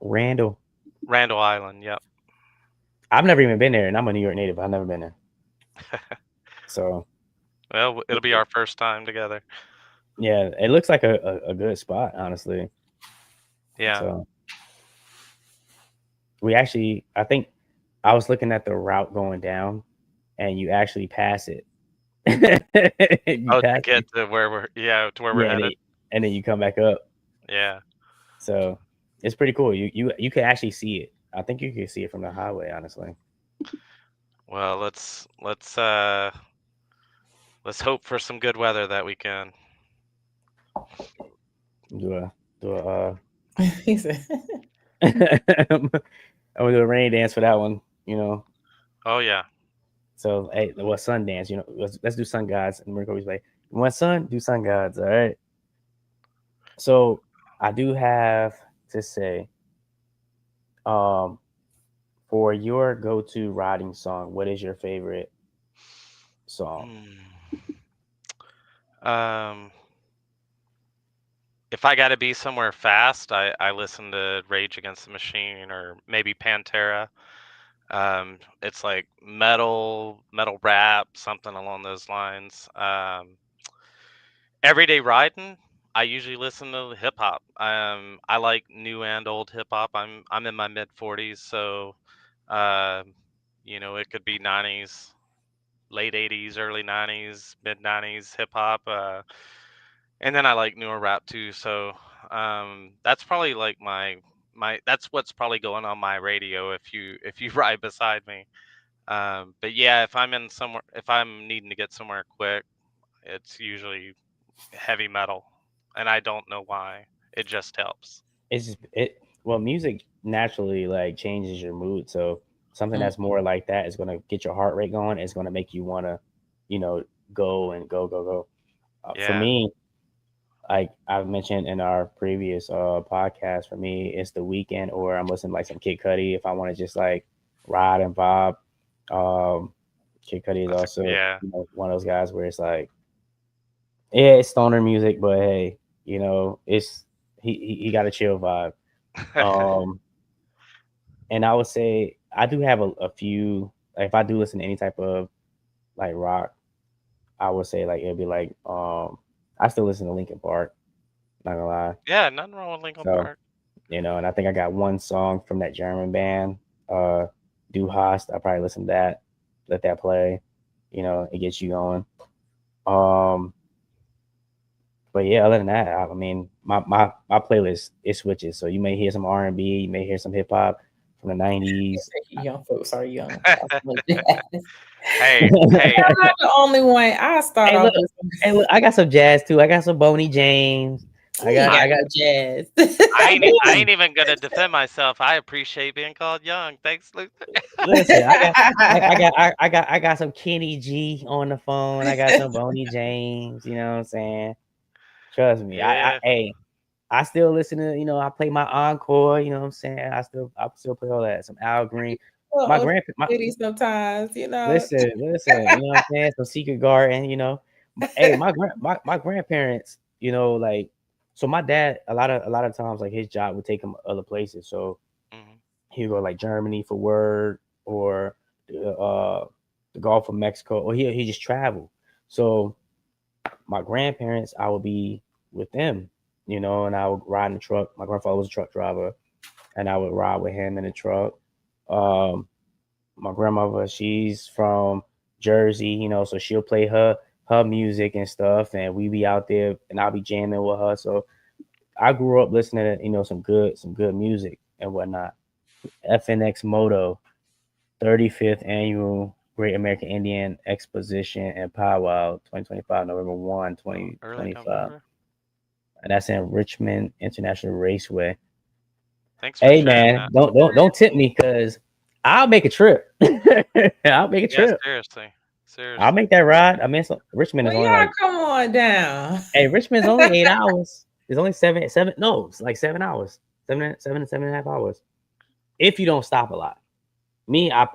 Randall. Randall Island. Yep. I've never even been there, and I'm a New York native. I've never been there. So Well, it'll be our first time together. yeah, it looks like a good spot, honestly. Yeah. So we actually, I think I was looking at the route going down, and you actually pass it. You Oh, to pass get it, to where we're yeah, headed. and then you come back up. Yeah. So it's pretty cool. You can actually see it. I think you can see it from the highway, honestly. Well, let's hope for some good weather that weekend. Do a do a He said, I'm gonna do a rain dance for that one. Oh yeah. So hey, what sun dance? Let's do sun gods. And we're always like, one sun, do sun gods. All right. So I do have to say, um, for your go-to riding song, what is your favorite song? Hmm. Um, if I got to be somewhere fast, I listen to Rage Against the Machine or maybe Pantera. It's like metal rap, something along those lines. Everyday riding, I usually listen to hip hop. I like new and old hip hop. I'm in my mid 40s, so uh, it could be 90s, late 80s, early 90s, mid 90s hip hop. And then I like newer rap too. So that's probably like my that's what's probably going on my radio if you ride beside me. But yeah, if I'm needing to get somewhere quick, it's usually heavy metal, and I don't know why. It just helps. It's just well, music naturally like changes your mood. So something mm, that's more like that is gonna get your heart rate going. It's gonna make you wanna, you know, go and go, go, go. For Yeah. me, like I've mentioned in our previous podcast, for me, it's the weekend or I'm listening to like some Kid Cudi if I want to just like ride and vibe. Um, Kid Cudi is also, Yeah. one of those guys where it's like, yeah, it's stoner music, but hey, it's he got a chill vibe. Um, and I would say I do have a few. Like, if I do listen to any type of like rock, I would say like it'd be like I still listen to Linkin Park. Not gonna lie. Yeah, nothing wrong with Linkin So Park. and I think I got one song from that German band, uh, Du Hast. I probably listen to that, let that play. It gets you going. Um, but yeah, other than that, I mean, my playlist it switches. So you may hear some R&B, you may hear some hip hop from the '90s. young folks are young. That's what it is. Hey, hey, I'm not the only one. I start Hey, look, off with hey, look, I got some jazz too. I got some Boney James. I you ain't got, I got I got. no jazz. I ain't even gonna defend myself. I appreciate being called young. Thanks, Luther. Listen, I got some Kenny G on the phone. I got some Boney James. You know what I'm saying? Trust me. Yeah. Hey, I still listen to. I play my encore. You know what I'm saying? I still play all that. Some Al Green. My Well, grandpa. city sometimes, Listen. You know what I'm saying? Some Secret Garden. Hey, my grandparents. Like, so my dad. A lot of times, like his job would take him other places. So Hmm. he would go like Germany for work or the Gulf of Mexico, or he just travel. So my grandparents, I would be with them, and I would ride in the truck. My grandfather was a truck driver, and I would ride with him in the truck. Um, my grandmother, she's from Jersey, so she'll play her music and stuff, and we be out there, and I'll be jamming with her. So I grew up listening to some good music and whatnot. FNX Moto, 35th annual Great American Indian Exposition and Powwow, 2025, November 1, Early 2025. November. And that's in Richmond International Raceway. Thanks for Hey sharing man, that. don't tip me because I'll make a trip. I'll make a Yeah, trip. seriously. I'll Seriously. make that ride. I mean, Richmond is Well, only y'all like, come on down. hey, Richmond's only 8 hours. It's only seven. No, it's like 7 hours, seven and a half hours. If you don't stop a lot. Me, I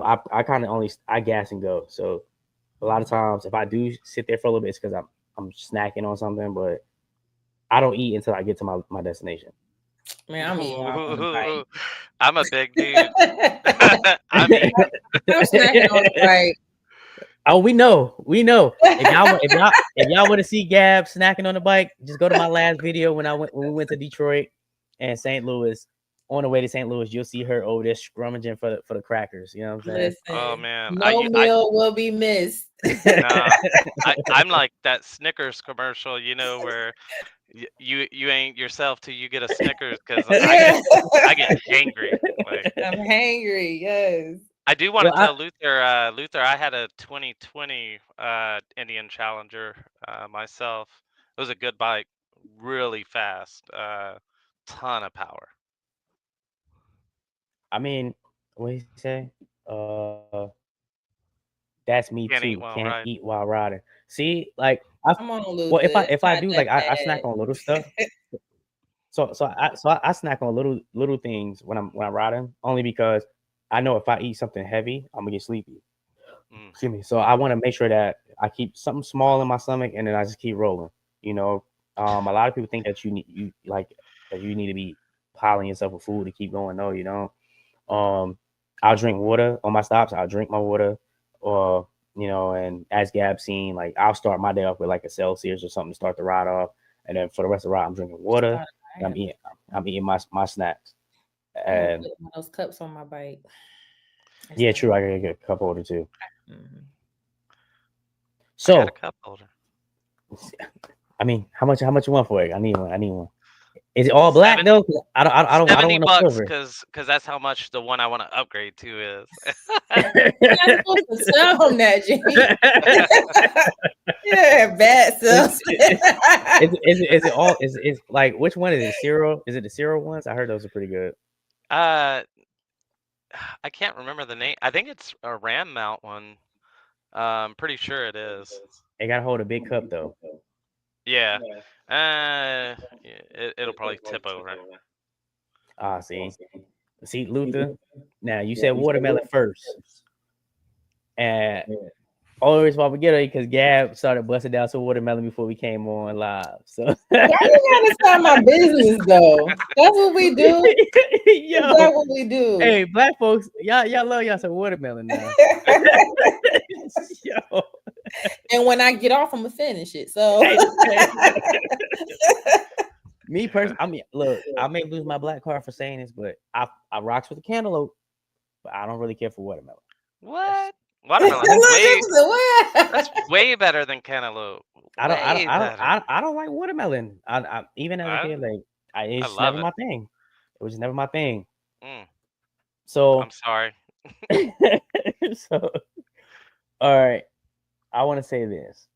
kind of only I gas and go. So a lot of times, if I do sit there for a little bit, it's because I'm snacking on something, but I don't eat until I get to my destination. Man, I'm eating off on the Ooh, bike. I'm a big dude. I'm eating. I'm snacking on the bike. Oh, we know. If y'all want to see Gab snacking on the bike, just go to my last video when we went to Detroit and St. Louis. On the way to St. Louis, you'll see her over there scrummaging for the crackers. You know what I'm Oh Listen, man, no meal will be missed. saying? nah. I'm like that Snickers commercial, where you ain't yourself till you get a Snickers, because Yeah. I get hangry. Like, I'm hangry. Yes. I do want to Well, tell Luther, I had a 2020 Indian Challenger myself. It was a good bike, really fast, ton of power. I mean, what he say? That's me Can't too. eat while Can't riding. eat while riding. See, like Come on, well, Luther. if It's I not do, that like, I bad. snack on little stuff. So I snack on little things when I'm riding, only because I know if I eat something heavy, I'm gonna get sleepy. Mm. Excuse me. So I want to make sure that I keep something small in my stomach, and then I just keep rolling. You know, a lot of people think that you need to be piling yourself with food to keep going. No, you don't. I'll drink water on my stops. I'll drink my water, or and as Gab seen, like I'll start my day off with like a Celsius or something to start the ride off, and then for the rest of the ride, I'm drinking water Start and a I'm eating my snacks. I'm gonna And put one of those cups on my bike. It's yeah, the true. I gotta get a cup holder too. Mhm. I got a So cup holder. I mean, how much you want for it? I need one. I need one. Is it all black Seven, though? 'Cause I don't 70 want no bucks, silver. cause that's how much the one I want to upgrade to is. You're not supposed to tell him that, Jimmy. Yeah, bad is, self. it all is like which one is it? Zero? Is it the zero ones? I heard those are pretty good. uh, I can't remember the name. I think it's a ram mount one. Pretty sure it is. They gotta hold a big cup though. Yeah. Yeah, it'll probably tip over. Ah, see, Luther. Now you said watermelon first, and only reason why we get it because Gab started busting down some watermelon before we came on live. So Why you gotta start my business though? That's what we do. Is yo, that what we do? hey, black folks, y'all love y'all some watermelon now. Yo, And when I get off, I'm gonna finish it. So hey. Me personally, I mean, look, I may lose my black card for saying this, but I rocks with the cantaloupe, but I don't really care for watermelon. That's What? look, Watermelon's way what? that's way better than cantaloupe. I don't I don't Way I don't better. I, I don't like watermelon. Even as a I kid, like I it's just love never it. my thing. It was just never my thing. Mm, I'm So sorry. so all right, I want to say this.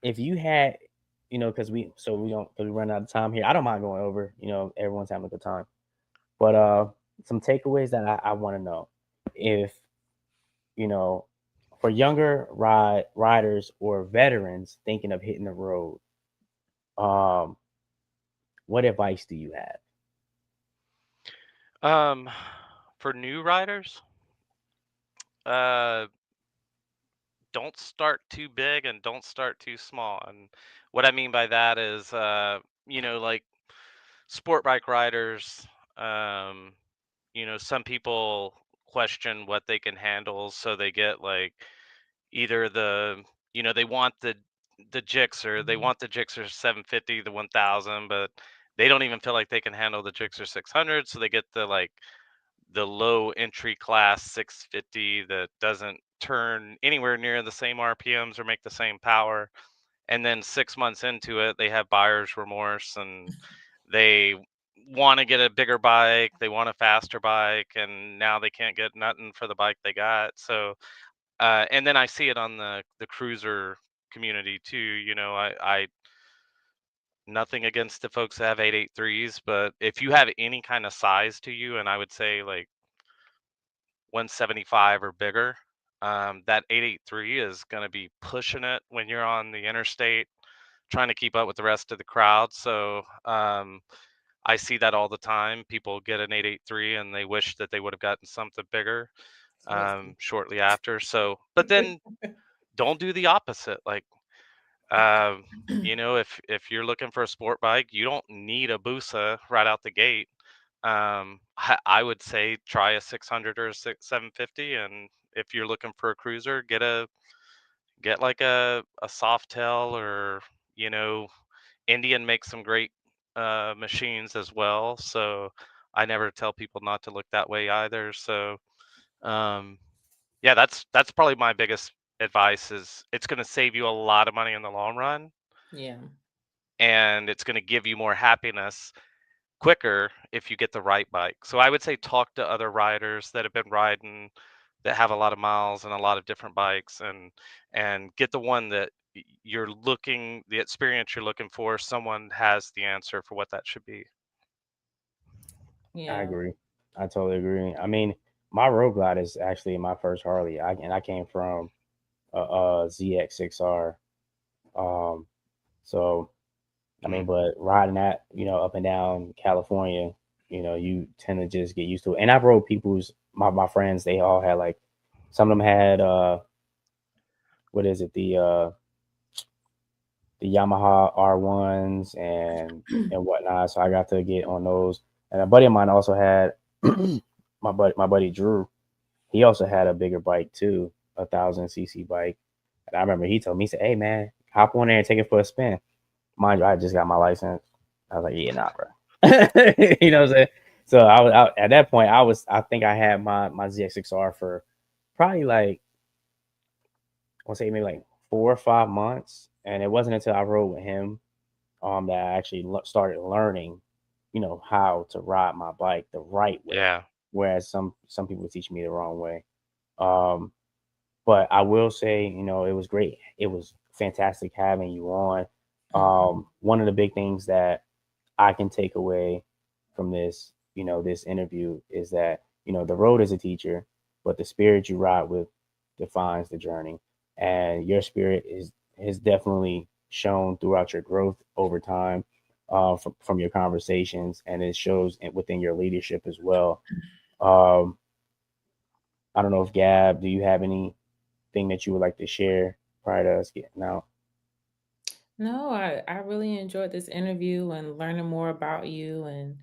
If you had, because we run out of time here. I don't mind going over. Everyone's having a good time. But some takeaways that I want to know if you know for younger riders or veterans thinking of hitting the road, um, what advice do you have? Um, for new riders, uh, don't start too big and don't start too small. And what I mean by that is, like sport bike riders, um, some people question what they can handle, so they get like either they want the Gixxer, they want the Gixxer 750, the 1000, but they don't even feel like they can handle the Gixxer 600, so they get the low entry class 650 that doesn't turn anywhere near the same RPMs or make the same power. And then 6 months into it, they have buyer's remorse and they want to get a bigger bike, they want a faster bike, and now they can't get nothing for the bike they got. So, and then I see it on the cruiser community too. I nothing against the folks that have 883s, but if you have any kind of size to you, and I would say like 175 or bigger, that 883 is going to be pushing it when you're on the interstate, trying to keep up with the rest of the crowd. So I see that all the time. People get an 883 and they wish that they would have gotten something bigger Seriously. shortly after. So, but then don't do the opposite. Like, um, if you're looking for a sport bike, you don't need a Busa right out the gate. I would say try a 600 or a 750, and if you're looking for a cruiser, get like a soft tail, or you know, Indian makes some great machines as well. So I never tell people not to look that way either. So um, yeah, that's probably my biggest advice. Is it's going to save you a lot of money in the long run, Yeah. and it's going to give you more happiness quicker if you get the right bike. So I would say talk to other riders that have been riding, that have a lot of miles and a lot of different bikes, and get the one that the experience you're looking for. Someone has the answer for what that should be. I Yeah. agree. I totally agree. I mean, my Road Glide is actually my first Harley. I came from a ZX6R. Um, so I mean, Mm. but riding that, up and down California, you tend to just get used to it. And I've rode my friends, they all had like, some of them had what is it, the Yamaha R1s and whatnot. So I got to get on those. And a buddy of mine also had my buddy Drew. He also had a bigger bike too, 1,000 cc bike. And I remember he told me, he said, "Hey man, hop on there and take it for a spin." Mind you, I just got my license. I was like, "Yeah, nah, bro." You know what I'm saying? So at that point, I think I had my ZX6R for probably like, I'll say maybe like 4 or 5 months, and it wasn't until I rode with him that I actually started learning, how to ride my bike the right way. Yeah. Whereas some people teach me the wrong way. Um, but I will say, it was great. It was fantastic having you on. Mhm. One of the big things that I can take away from this interview is that, the road is a teacher, but the spirit you ride with defines the journey. And your spirit has definitely shown throughout your growth over time, from your conversations, and it shows within your leadership as well. Um, I don't know if Gab, do you have anything that you would like to share prior to us getting out? No, I really enjoyed this interview and learning more about you and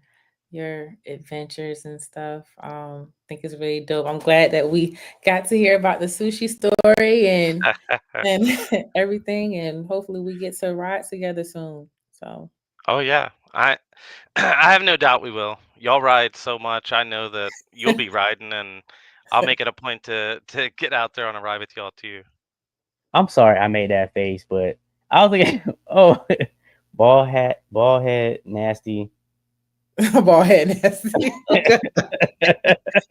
your adventures and stuff. I think it's really dope. I'm glad that we got to hear about the sushi story and everything, and hopefully we get to ride together soon. So Oh yeah. I have no doubt we will. Y'all ride so much. I know that you'll be riding, and I'll make it a point to get out there on a ride with y'all too. I'm sorry I made that face, but I was like, oh, ball head, nasty. ball head nasty.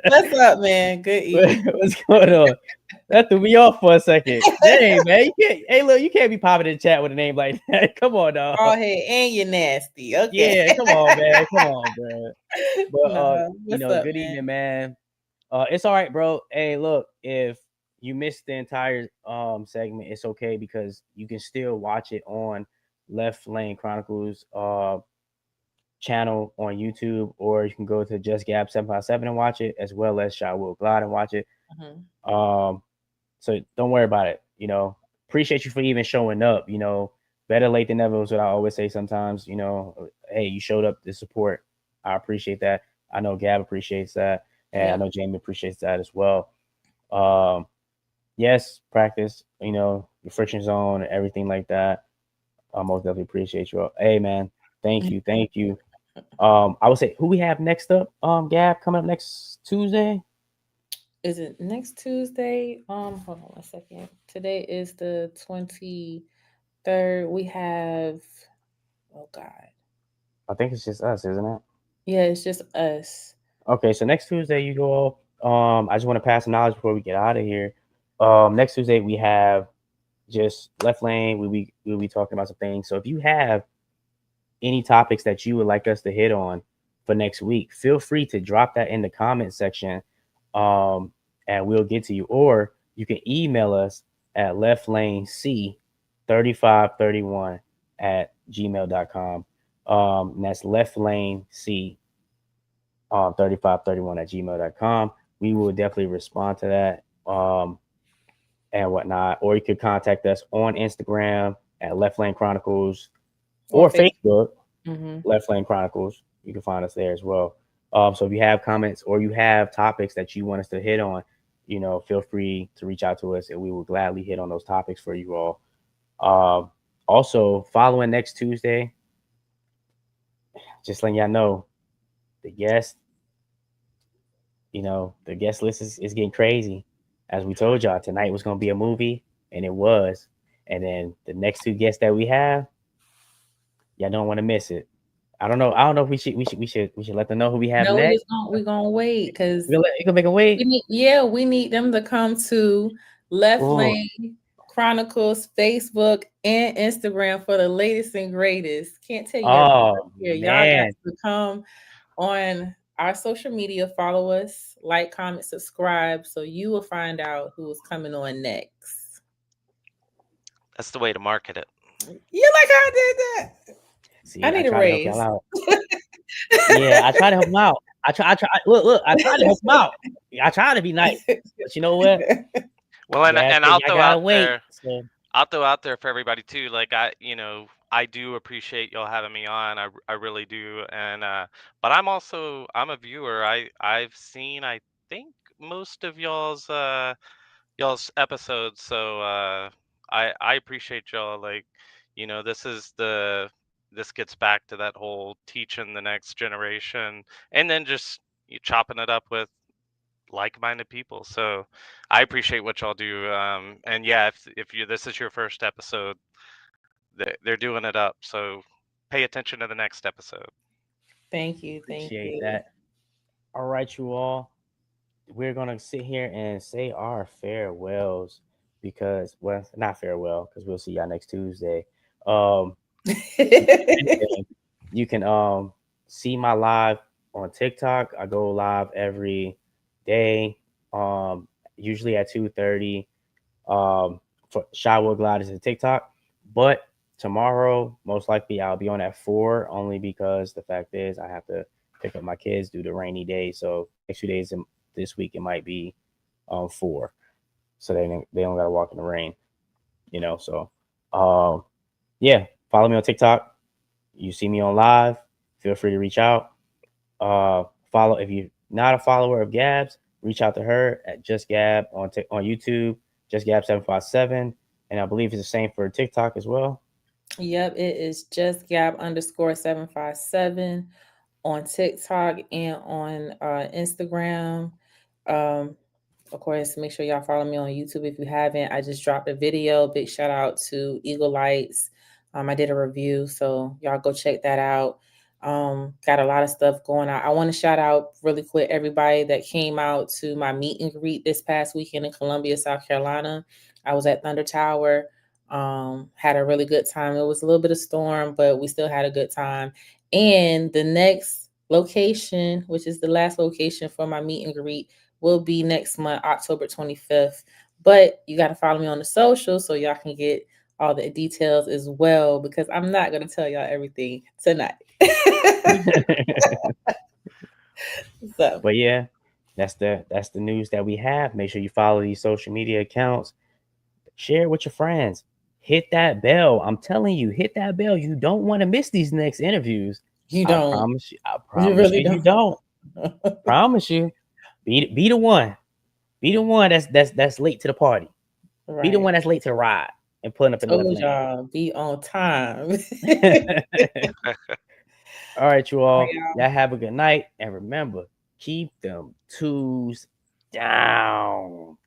What's up, man? Good evening. What's going on? That threw me off for a second. Dang, man, you can't. Hey, look, you can't be popping in the chat with a name like that. Come on, dog. Ball head and you're nasty. Okay. Yeah, come on, man. Come on, bro. But Nah, what's up, good man? evening, man. It's all right, bro. Hey, look, if you missed the entire segment, it's okay because you can still watch it on Left Lane Chronicles channel on YouTube, or you can go to Just Gab 757 and watch it, as well as Shot Will Glide and watch it. Mhm. Um, so don't worry about it. Appreciate you for even showing up. Better late than never is what I always say sometimes. Hey, you showed up to support. I appreciate that. I know Gab appreciates that. And I Yeah. know Jamie appreciates that as well. Um, yes, practice, your friction zone and everything like that. I most definitely appreciate you all. Hey, man, thank you. Thank you. I would say who we have next up, Gab, coming up next Tuesday. Is it next Tuesday? Hold on 1 second. Today is the 23rd. We have, oh God. I think it's just us, isn't it? Yeah, it's just us. Okay, so next Tuesday you go. I just want to pass some knowledge before we get out of here. Next Tuesday we have just Left Lane. We'll be talking about some things. So if you have any topics that you would like us to hit on for next week, feel free to drop that in the comment section, and we'll get to you. Or you can email us at leftlanec3531 at gmail.com. And that's leftlanec 3531 at gmail.com. We will definitely respond to that and whatnot. Or you could contact us on Instagram at Left Lane Chronicles On or Facebook. Facebook, Mm-hmm. Left Lane Chronicles. You can find us there as well. So if you have comments or you have topics that you want us to hit on, feel free to reach out to us and we will gladly hit on those topics for you all. Also, following next Tuesday, just letting y'all know, the guest, the guest list is getting crazy. As we told y'all, tonight was going to be a movie, and it was. And then the next two guests that we have, y'all don't want to miss it. I don't know. I don't know if we should let them know who we have No, next. we're gonna wait because You can make a wait. we need them to come to Left Ooh. Lane Chronicles Facebook and Instagram for the latest and greatest. Can't tell you everything Oh here. Y'all got man. to come on our social media, follow us, like, comment, subscribe, so you will find out who is coming on next. That's the way to market it. You like how I did that? See, I need a try to help raise. y'all out. Yeah, I try to help them out. I try. Look. I try to help them out. I try to be nice, but you know what? Well, and I'll throw out there. So. I'll throw out there for everybody too. Like I do appreciate y'all having me on. I really do. And but I'm a viewer. I've seen, I think, most of y'all's episodes. So I appreciate y'all. Like, this gets back to that whole teaching the next generation, and then just you chopping it up with like-minded people. So I appreciate what y'all do. And yeah, if this is your first episode, they're doing it up. So pay attention to the next episode. Thank you. Appreciate that. All right, you all. We're gonna sit here and say our farewells because, well, not farewell because we'll see y'all next Tuesday. You can see my live on TikTok. I go live every day, usually at 2:30. For Shywood Gliders and TikTok, but tomorrow most likely I'll be on at 4, only because the fact is I have to pick up my kids due to rainy days. So next few days this week it might be 4, so they don't gotta walk in the rain, So yeah, follow me on TikTok. You see me on live, feel free to reach out. Follow if you're not a follower of Gabs, reach out to her at Just Gab on YouTube, Just Gab 757, and I believe it's the same for TikTok as well. Yep, it is Just Gab _757 on TikTok and on Instagram. Of course, make sure y'all follow me on YouTube if you haven't. I just dropped a video. Big shout out to Eagle Lights. I did a review, so y'all go check that out. Got a lot of stuff going on. I want to shout out really quick everybody that came out to my meet and greet this past weekend in Columbia, South Carolina. I was at Thunder Tower. Had a really good time. It was a little bit of storm, but we still had a good time. And the next location, which is the last location for my meet and greet, will be next month, October 25th. But you got to follow me on the social so y'all can get all the details as well, because I'm not going to tell y'all everything tonight. So, but yeah, that's the news that we have. Make sure you follow these social media accounts. Share it with your friends. Hit that bell. I'm telling you, hit that bell. You don't want to miss these next interviews. You don't. I promise you. I promise you, really you don't. Promise you. Be the one. Be the one that's late to the party. Right. Be the one that's late to the ride and pulling up in the left lane. Y'all be on time. All right, you all. Y'all have a good night, and remember, keep them twos down.